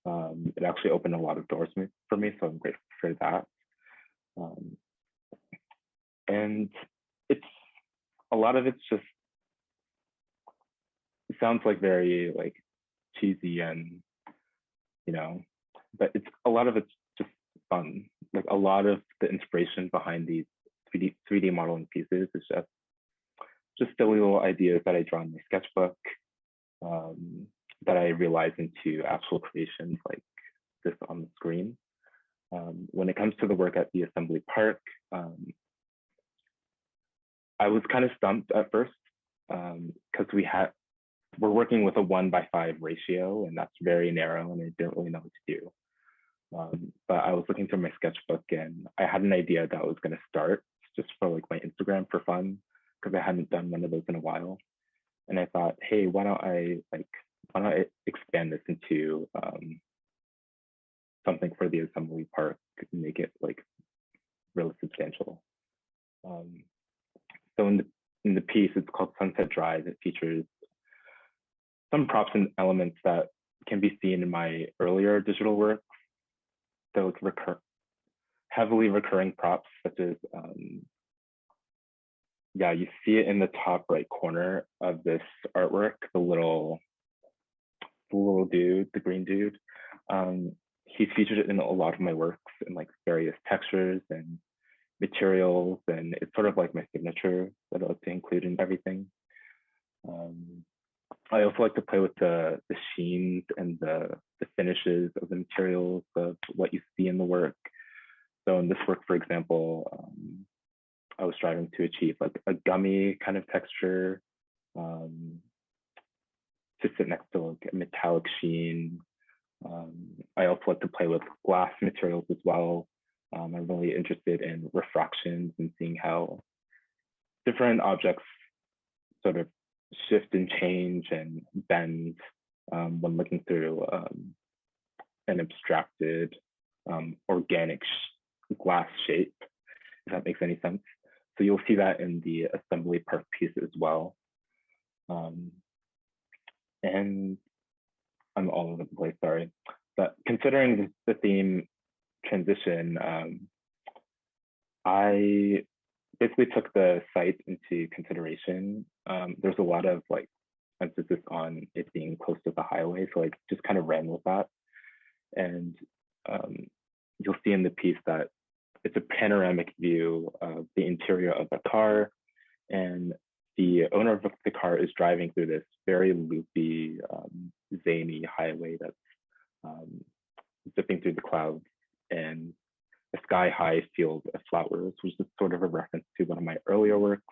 it actually opened a lot of doors for me, so I'm grateful for that. And a lot of it's just, it sounds like very cheesy and, but a lot of it's just fun. Like a lot of the inspiration behind these 3D modeling pieces is just silly little ideas that I draw in my sketchbook that I realize into actual creations like this on the screen. When it comes to the work at the Assembly Park, I was kind of stumped at first because we're working with a 1:5 ratio, and that's very narrow, and I didn't really know what to do. But I was looking through my sketchbook, and I had an idea that I was going to start just for my Instagram for fun, because I hadn't done one of those in a while. And I thought, hey, why don't I expand this into something for the Assembly Park and make it really substantial. So in the piece, it's called Sunset Drive. It features some props and elements that can be seen in my earlier digital work. So heavily recurring props, such as, you see it in the top right corner of this artwork, the little dude, the green dude. He's featured in a lot of my works in various textures and materials, and it's sort of like my signature that I like to include in everything. I also like to play with the sheens and the finishes of the materials of what you see in the work. So in this work, for example, I was striving to achieve a gummy kind of texture to sit next to a metallic sheen. I also like to play with glass materials as well. I'm really interested in refractions and seeing how different objects sort of shift and change and bend when looking through an abstracted organic glass shape, if that makes any sense. So you'll see that in the Assembly Park piece as well. And I'm all over the place, sorry. But considering the theme transition, I basically took the site into consideration. There's a lot of emphasis on it being close to the highway, so I just kind of ran with that. And you'll see in the piece that it's a panoramic view of the interior of the car, and the owner of the car is driving through this very loopy, zany highway that's zipping through the clouds, and a sky-high field of flowers, which is sort of a reference to one of my earlier works.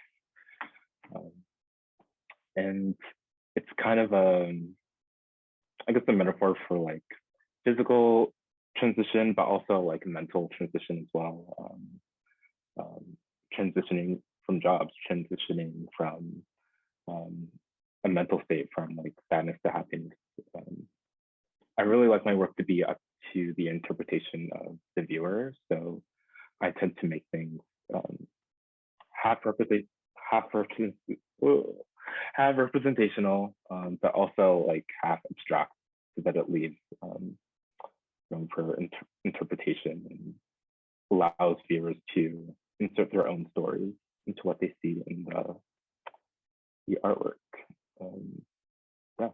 And it's kind of I guess a metaphor for like physical transition, but also like mental transition as well. Transitioning from jobs, transitioning from a mental state from like sadness to happiness. I really like my work to be up to the interpretation of the viewer. So I tend to make things half representational, but also like half abstract, so that it leaves room for interpretation and allows viewers to insert their own stories into what they see in the artwork. Yeah.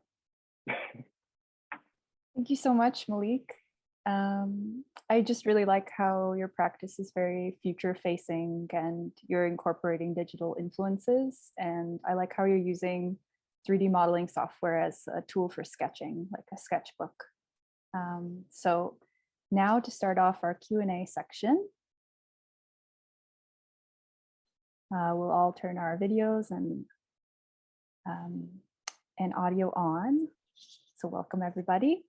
Thank you so much, Malik. I just really like how your practice is very future facing and you're incorporating digital influences. And I like how you're using 3D modeling software as a tool for sketching, like a sketchbook. So now to start off our Q&A section, we'll all turn our videos and audio on. So welcome everybody.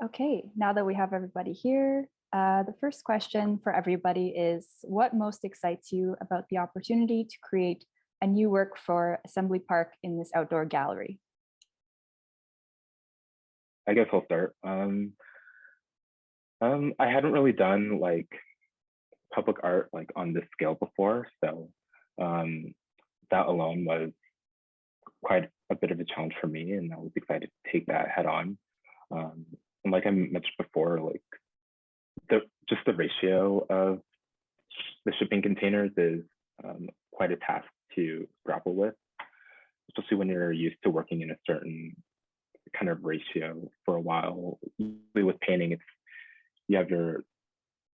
Okay, now that we have everybody here, the first question for everybody is, what most excites you about the opportunity to create a new work for Assembly Park in this outdoor gallery? I guess I'll start. I hadn't really done like public art like on this scale before, so that alone was quite a bit of a challenge for me, and I was excited to take that head on. And like I mentioned before, like just the ratio of the shipping containers is quite a task to grapple with, especially when you're used to working in a certain kind of ratio for a while. Usually with painting, you have your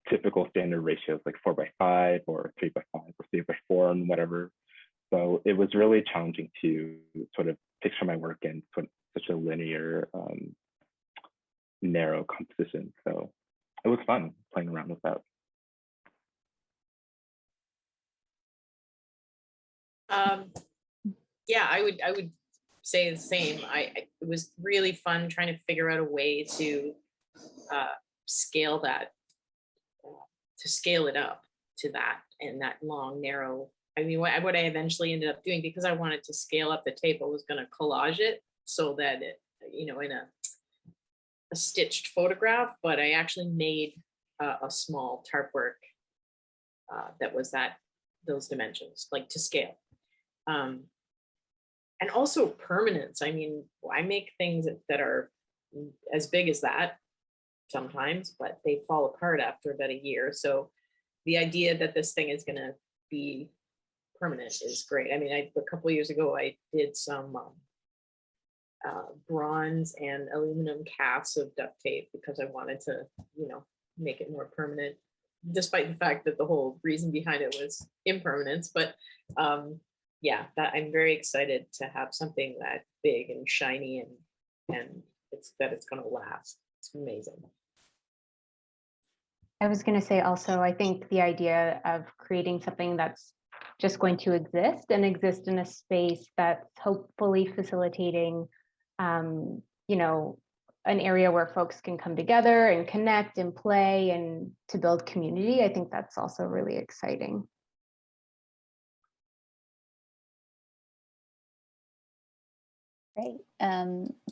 typical standard ratios like 4:5 or 3:5 or 3:4 and whatever. So it was really challenging to sort of picture my work in such a linear, narrow composition. So it was fun playing around with that. Yeah, I would say the same. It was really fun trying to figure out a way to scale that, to scale it up to that and that long, narrow. I mean, what I eventually ended up doing, because I wanted to scale up the tape, I was going to collage it so that it, you know, in a stitched photograph, but I actually made a small tarp work that was those dimensions, like to scale. And also permanence. I mean, I make things that are as big as that sometimes, but they fall apart after about a year. So the idea that this thing is going to be permanent is great. I mean, a couple of years ago, I did some bronze and aluminum casts of duct tape because I wanted to, you know, make it more permanent, despite the fact that the whole reason behind it was impermanence. But yeah, that I'm very excited to have something that big and shiny and it's going to last. It's amazing. I was going to say also, I think the idea of creating something that's just going to exist and exist in a space that's hopefully facilitating, you know, an area where folks can come together and connect and play and to build community. I think that's also really exciting. Great.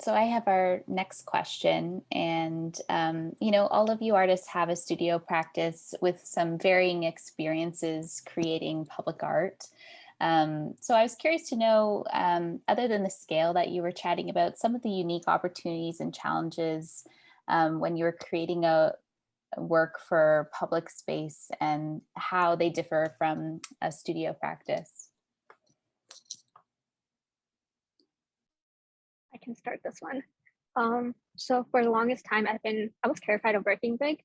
So I have our next question, and you know, all of you artists have a studio practice with some varying experiences creating public art. So I was curious to know, other than the scale that you were chatting about, some of the unique opportunities and challenges when you were creating a work for public space and how they differ from a studio practice. I can start this one. So for the longest time, I was terrified of working big,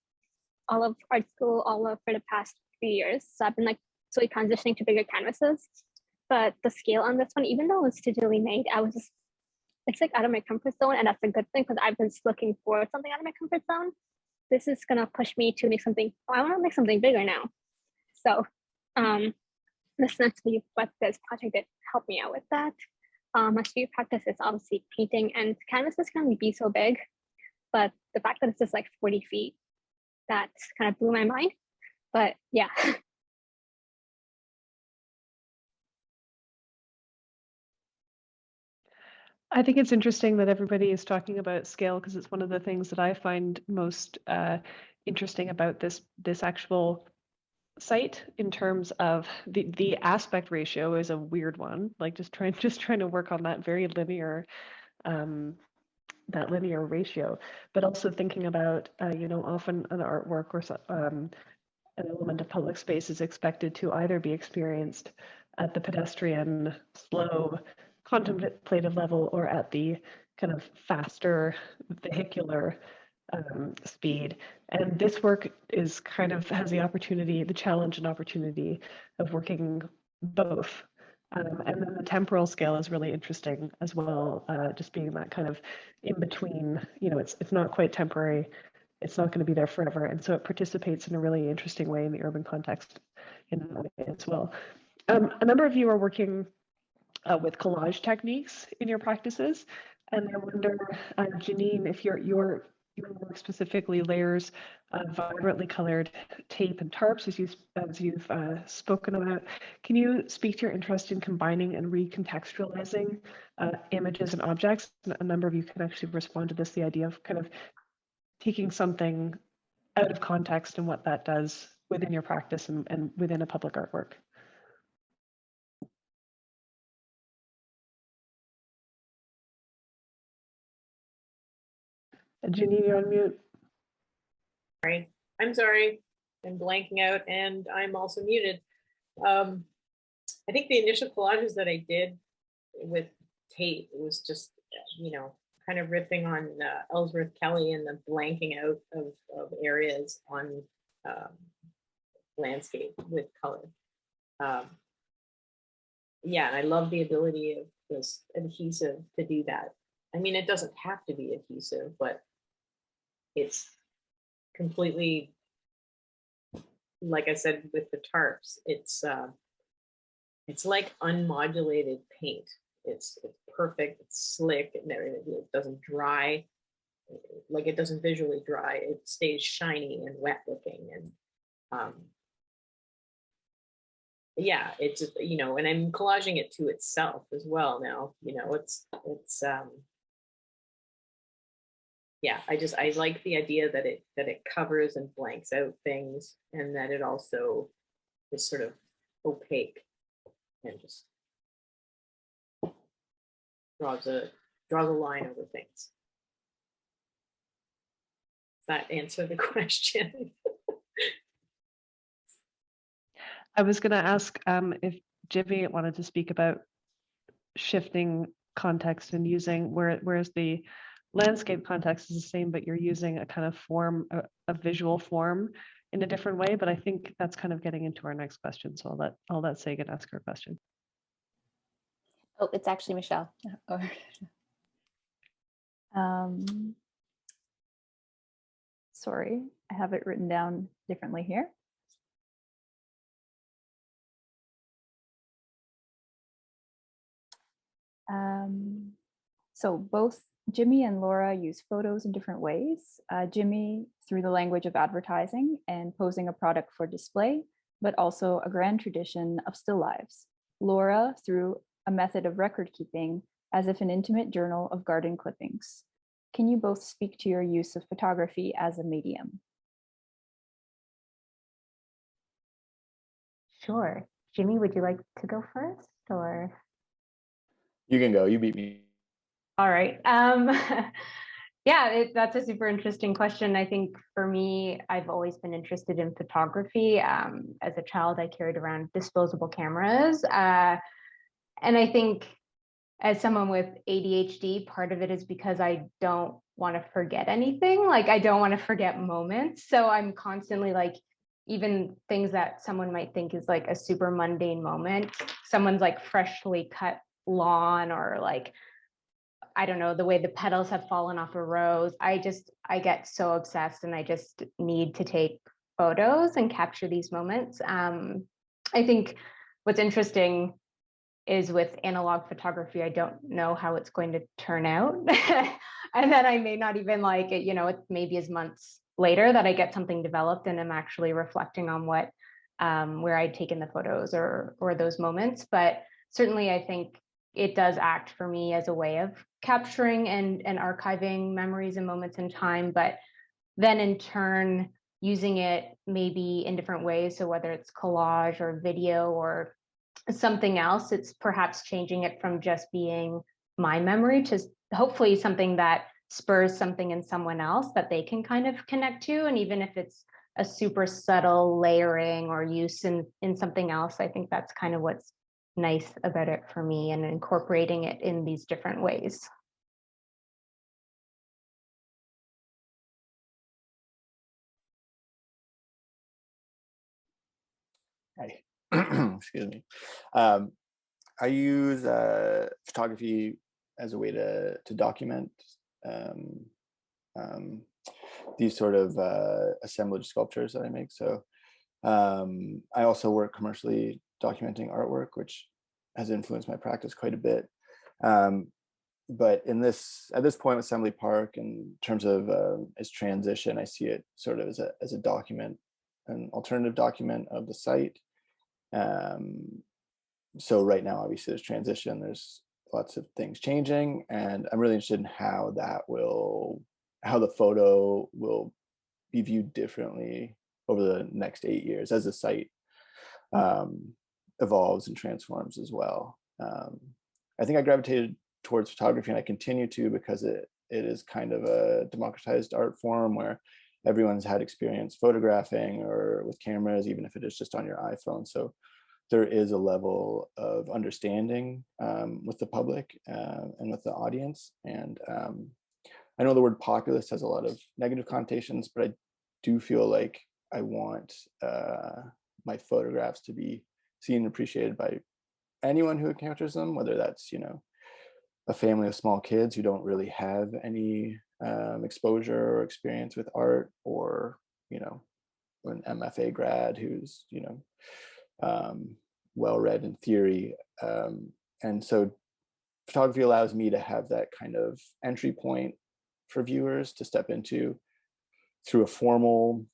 all of art school, for the past few years. So I've been like slowly transitioning to bigger canvases. But the scale on this one, even though it's digitally made, it's like out of my comfort zone, and that's a good thing because I've been looking for something out of my comfort zone. This is gonna push me to make something. I want to make something bigger now. So essentially what this project did help me out with that. My studio practice is obviously painting, and canvases can only be so big, but the fact that it's just like 40 feet, that kind of blew my mind. But yeah. I think it's interesting that everybody is talking about scale, because it's one of the things that I find most interesting about this actual site, in terms of the aspect ratio is a weird one. Like just trying to work on that very linear ratio, but also thinking about often an artwork or an element of public space is expected to either be experienced at the pedestrian, slow, contemplative level, or at the kind of faster vehicular speed. And this work is kind of has the challenge and opportunity of working both. And then the temporal scale is really interesting as well, just being that kind of in between, it's not quite temporary, it's not going to be there forever. And so it participates in a really interesting way in the urban context in that way as well. A number of you are working with collage techniques in your practices. And I wonder, Janine, if your work specifically layers vibrantly colored tape and tarps, as you've spoken about. Can you speak to your interest in combining and recontextualizing images and objects? A number of you can actually respond to this, the idea of kind of taking something out of context and what that does within your practice and within a public artwork. Janine, you're on mute. Sorry, I'm sorry. I'm blanking out, and I'm also muted. I think the initial collages that I did with tape, it was just, kind of riffing on Ellsworth Kelly and the blanking out of areas on landscape with color. Yeah, and I love the ability of this adhesive to do that. I mean, it doesn't have to be adhesive, but it's completely, like I said with the tarps, it's like unmodulated paint. It's perfect, it's slick, it doesn't dry, like it doesn't visually dry, it stays shiny and wet looking. And yeah, it's just, and I'm collaging it to itself as well now. Yeah, I like the idea that it covers and blanks out things, and that it also is sort of opaque and just draws a line over things. Does that answer the question? I was going to ask if Jimmy wanted to speak about shifting context and using whereas the landscape context is the same, but you're using a kind of form, a visual form in a different way. But I think that's kind of getting into our next question. So I'll let Sagan ask her question. Oh, it's actually Michelle. Sorry, I have it written down differently here. So both Jimmy and Laura use photos in different ways. Jimmy through the language of advertising and posing a product for display, but also a grand tradition of still lives. Laura through a method of record keeping, as if an intimate journal of garden clippings. Can you both speak to your use of photography as a medium? Sure. Jimmy, would you like to go first, or? You can go, you beat me. All right. Yeah, that's a super interesting question. I think for me, I've always been interested in photography. As a child, I carried around disposable cameras. And I think as someone with ADHD, part of it is because I don't want to forget anything. Like I don't want to forget moments. So I'm constantly like, even things that someone might think is like a super mundane moment, someone's like freshly cut lawn, or like, I don't know, the way the petals have fallen off a rose. I get so obsessed, and I just need to take photos and capture these moments. I think what's interesting is with analog photography, I don't know how it's going to turn out. And then I may not even like it, it maybe is months later that I get something developed and I'm actually reflecting on what, where I'd taken the photos or those moments. But certainly I think it does act for me as a way of capturing and archiving memories and moments in time, but then in turn, using it maybe in different ways. So whether it's collage or video or something else, it's perhaps changing it from just being my memory to hopefully something that spurs something in someone else that they can kind of connect to. And even if it's a super subtle layering or use in something else, I think that's kind of what's nice about it for me, and incorporating it in these different ways. Hi. Excuse me. I use photography as a way to document these sort of assemblage sculptures that I make. So I also work commercially documenting artwork, which has influenced my practice quite a bit. But at this point with Assembly Park, in terms of its transition, I see it sort of as a document, an alternative document of the site. So right now, obviously, there's transition. There's lots of things changing, and I'm really interested in how the photo will be viewed differently over the next 8 years as the site evolves and transforms as well. I think I gravitated towards photography, and I continue to, because it is kind of a democratized art form where everyone's had experience photographing or with cameras, even if it is just on your iPhone. So there is a level of understanding with the public and with the audience. And I know the word populist has a lot of negative connotations, but I do feel like I want my photographs to be seen and appreciated by anyone who encounters them, whether that's, a family of small kids who don't really have any exposure or experience with art, or, an MFA grad who's, well-read in theory. And so photography allows me to have that kind of entry point for viewers to step into through a formal,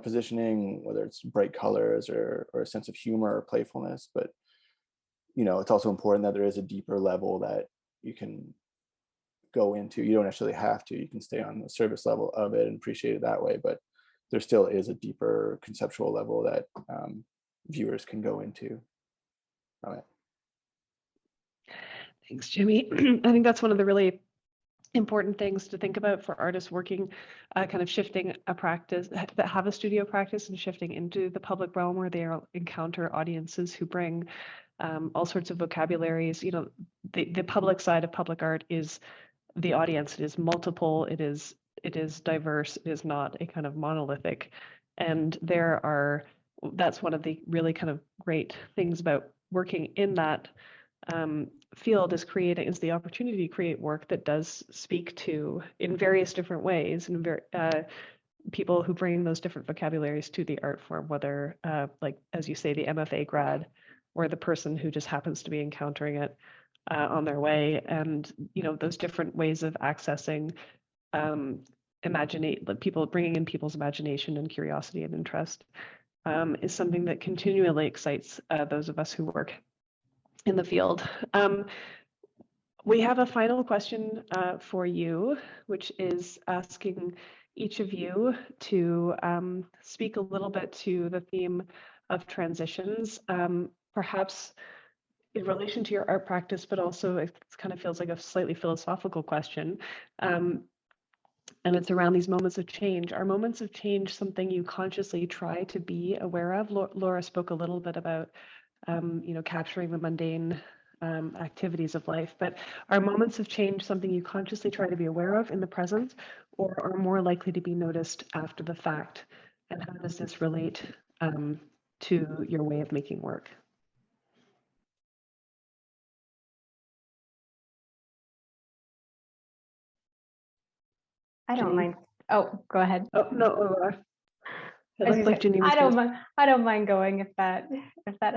positioning, whether it's bright colors or a sense of humor or playfulness. But, it's also important that there is a deeper level that you can go into. You don't actually have to. You can stay on the surface level of it and appreciate it that way. But there still is a deeper conceptual level that viewers can go into. All right. Thanks, Jimmy. I think that's one of the really important things to think about for artists working, kind of shifting a practice, that have a studio practice and shifting into the public realm where they encounter audiences who bring all sorts of vocabularies. The public side of public art is the audience. It is multiple, it is diverse, it is not a kind of monolithic. And that's one of the really kind of great things about working in that field, is the opportunity to create work that does speak to, in various different ways, and people who bring those different vocabularies to the art form, whether like, as you say, the MFA grad or the person who just happens to be encountering it on their way. And those different ways of accessing people, bringing in people's imagination and curiosity and interest is something that continually excites those of us who work in the field. We have a final question for you, which is asking each of you to speak a little bit to the theme of transitions, perhaps in relation to your art practice, but also it kind of feels like a slightly philosophical question. And it's around these moments of change. Are moments of change something you consciously try to be aware of? Laura spoke a little bit about, capturing the mundane activities of life, but are moments of change something you consciously try to be aware of in the present, or are more likely to be noticed after the fact? And how does this relate to your way of making work? I don't mind. Oh, go ahead. Oh, no, Laura. It looked like Janine was I don't mind going if that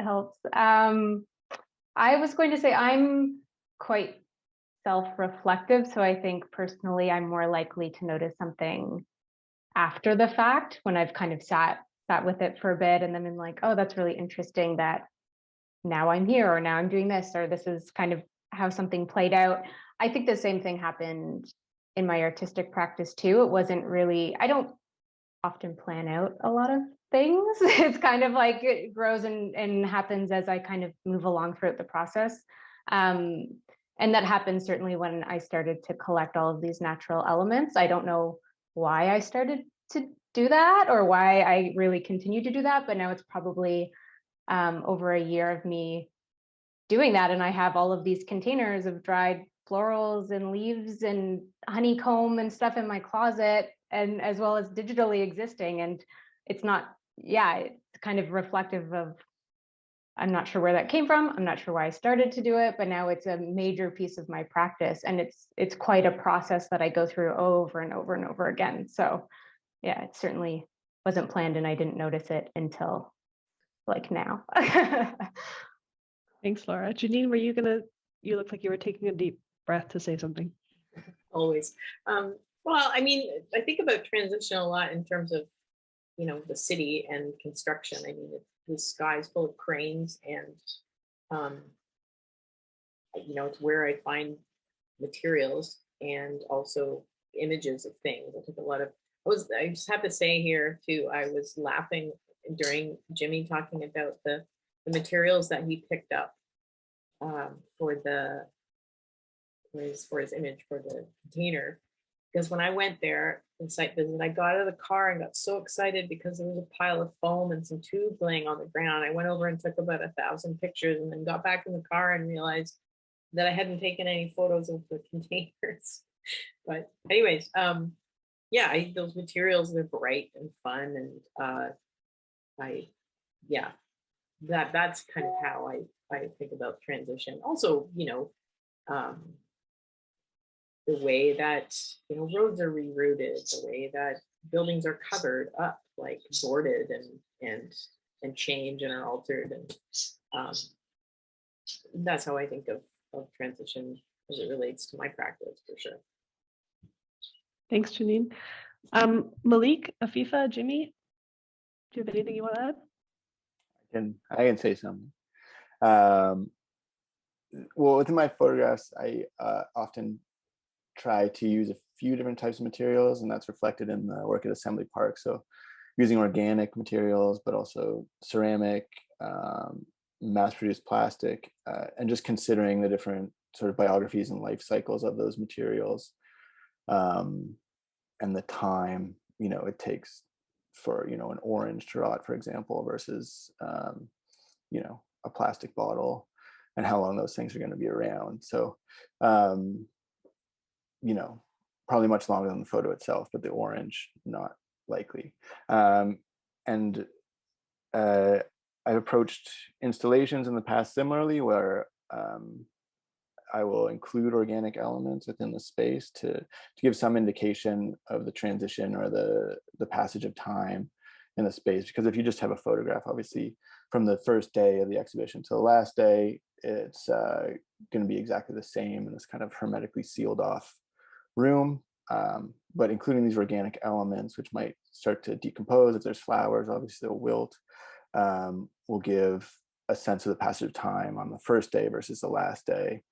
helps. I was going to say I'm quite self-reflective, so I think personally I'm more likely to notice something after the fact when I've kind of sat with it for a bit and then been like, oh, that's really interesting that now I'm here, or now I'm doing this, or this is kind of how something played out. I think the same thing happened in my artistic practice too. It wasn't really, I don't often plan out a lot of things. It's kind of like it grows and happens as I kind of move along throughout the process. And that happened certainly when I started to collect all of these natural elements. I don't know why I started to do that or why I really continue to do that, but now it's probably over a year of me doing that. And I have all of these containers of dried florals and leaves and honeycomb and stuff in my closet, and as well as digitally existing. And it's not, it's kind of reflective of, I'm not sure where that came from. I'm not sure why I started to do it, but now it's a major piece of my practice. And it's quite a process that I go through over and over and over again. So yeah, it certainly wasn't planned and I didn't notice it until like now. Thanks, Laura. Janine, you look like you were taking a deep breath to say something. Always. Well, I mean, I think about transition a lot in terms of, the city and construction. I mean, the sky is full of cranes and, it's where I find materials and also images of things. I took a lot of, I just have to say here too, I was laughing during Jimmy talking about the materials that he picked up for his image for the container. Because when I went there in site visit, I got out of the car and got so excited because there was a pile of foam and some tubes laying on the ground. I went over and took about 1,000 pictures and then got back in the car and realized that I hadn't taken any photos of the containers. But anyways, those materials, they're bright and fun. And that's kind of how I think about transition. Also, the way that roads are rerouted, the way that buildings are covered up, like boarded and change and are altered, and that's how I think of transition as it relates to my practice for sure. Thanks, Janine. Malik, Afifa, Jimmy, do you have anything you want to add? I can say something. Well, within my photographs, I often try to use a few different types of materials, and that's reflected in the work at Assembly Park. So using organic materials, but also ceramic, mass-produced plastic, and just considering the different sort of biographies and life cycles of those materials, and the time, it takes for, an orange to rot, for example, versus, a plastic bottle, and how long those things are going to be around. So, probably much longer than the photo itself, but the orange, not likely. And I've approached installations in the past similarly, where I will include organic elements within the space to give some indication of the transition or the passage of time in the space. Because if you just have a photograph, obviously from the first day of the exhibition to the last day, it's going to be exactly the same in this kind of hermetically sealed off room. But including these organic elements, which might start to decompose, if there's flowers, obviously they'll wilt, will give a sense of the passage of time on the first day versus the last day,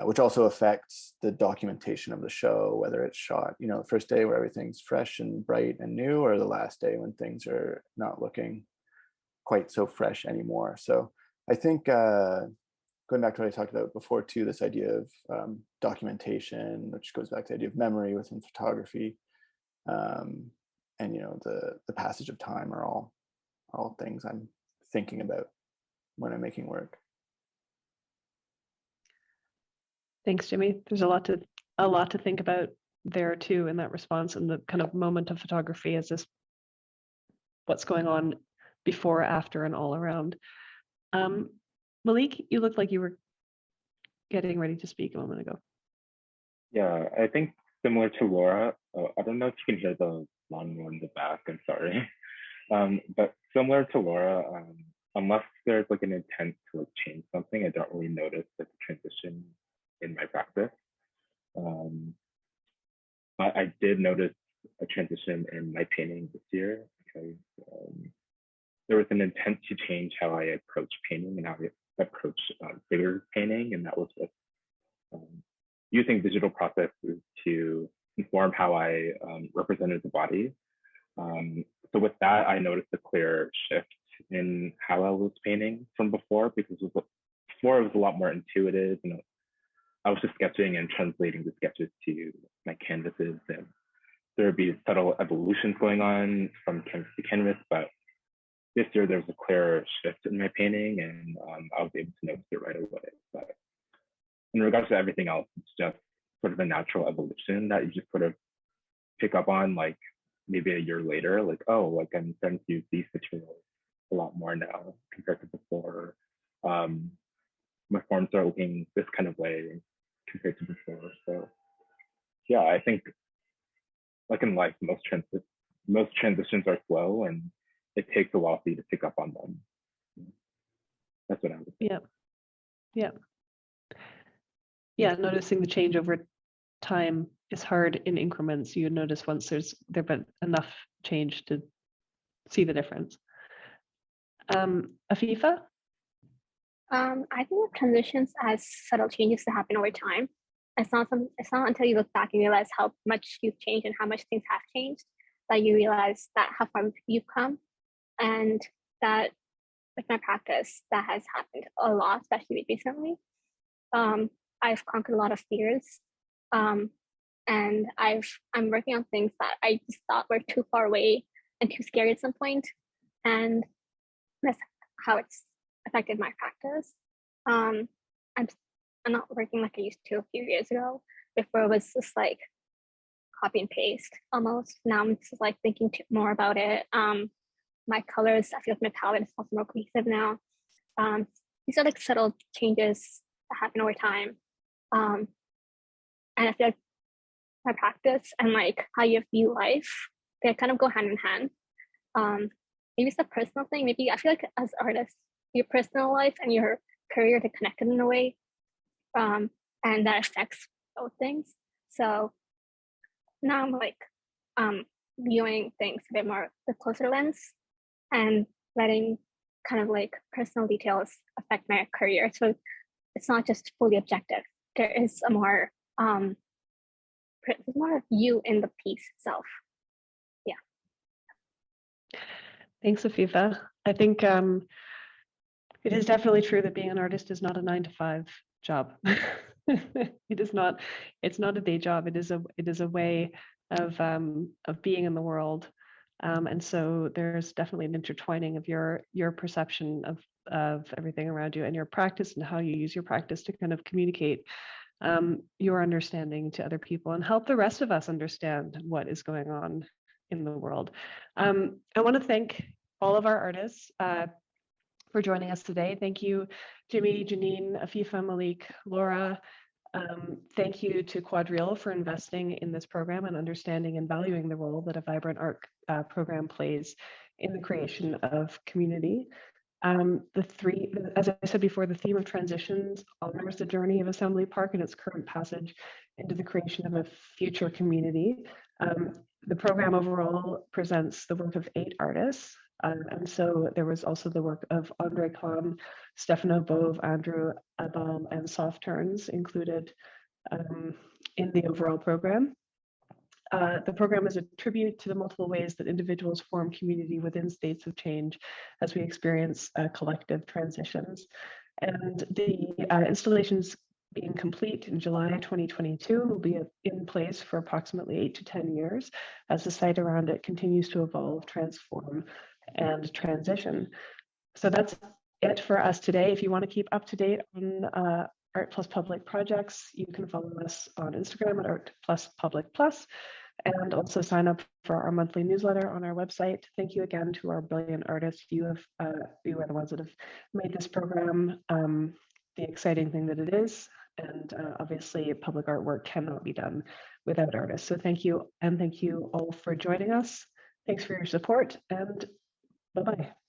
which also affects the documentation of the show, whether it's shot, the first day where everything's fresh and bright and new, or the last day when things are not looking quite so fresh anymore. So I think going back to what I talked about before too, this idea of documentation, which goes back to the idea of memory within photography, and the passage of time are all things I'm thinking about when I'm making work. Thanks, Jimmy. There's a lot to think about there too in that response, and the kind of moment of photography is this, what's going on before, after, and all around. Malik, you looked like you were getting ready to speak a moment ago. Yeah, I think similar to Laura, I don't know if you can hear the lawnmower in the back, I'm sorry. But similar to Laura, unless there's like an intent to like change something, I don't really notice like a transition in my practice. I did notice a transition in my painting this year because there was an intent to change how I approach painting and how I approach figure painting, and that was with using digital processes to inform how I represented the body. So with that, I noticed a clear shift in how I was painting from before, because before it was a lot more intuitive, and I was just sketching and translating the sketches to my canvases, and there would be subtle evolutions going on from canvas to canvas. But this year there was a clear shift in my painting, and I was able to notice it right away. But in regards to everything else, it's just sort of a natural evolution that you just sort of pick up on, like maybe a year later, like, oh, like I'm starting to use these materials a lot more now compared to before. My forms are looking this kind of way compared to before. So yeah, I think like in life, most transitions are slow, and it takes a while for you to pick up on them. That's what I would say. Yeah, noticing the change over time is hard in increments. You notice once there's been enough change to see the difference. Afifa? I think transitions as subtle changes that happen over time. It's not until you look back and realize how much you've changed and how much things have changed that you realize that how far you've come. And that with my practice, that has happened a lot, especially recently. I've conquered a lot of fears. And I'm working on things that I just thought were too far away and too scary at some point. And that's how it's affected my practice. I'm not working like I used to a few years ago. Before it was just like copy and paste almost. Now I'm just like thinking more about it. My colors, I feel like my palette is also more cohesive now. These are like subtle changes that happen over time. And I feel like my practice and like how you view life, they kind of go hand in hand. Maybe it's a personal thing. Maybe I feel like as artists, your personal life and your career are connected in a way, and that affects both things. So now I'm like viewing things a bit more the closer lens and letting kind of like personal details affect my career. So it's not just fully objective. There is a more of you in the piece itself. Yeah. Thanks, Afifa. I think it is definitely true that being an artist is not a 9-to-5 job. It is not. It's not a day job. It is a way of being in the world, and so there's definitely an intertwining of your perception of everything around you and your practice and how you use your practice to kind of communicate your understanding to other people and help the rest of us understand what is going on in the world. I want to thank all of our artists for joining us today. Thank you, Jimmy, Janine, Afifa, Malik, Laura. Thank you to QuadReal for investing in this program and understanding and valuing the role that a vibrant art program plays in the creation of community. As I said before, the theme of transitions honors the journey of Assembly Park and its current passage into the creation of a future community. The program overall presents the work of 8 artists. And so there was also the work of Andre Kahn, Stefano Bove, Andrew Abal, and Soft Turns included in the overall program. The program is a tribute to the multiple ways that individuals form community within states of change as we experience collective transitions. And the installations being complete in July 2022 will be in place for approximately 8 to 10 years as the site around it continues to evolve, transform, and transition. So that's it for us today. If you want to keep up to date on ART+PUBLIC projects, you can follow us on Instagram at ART+PUBLIC+, and also sign up for our monthly newsletter on our website. Thank you again to our brilliant artists. You are the ones that have made this program the exciting thing that it is. And obviously, public artwork cannot be done without artists. So thank you, and thank you all for joining us. Thanks for your support, and Bye-bye.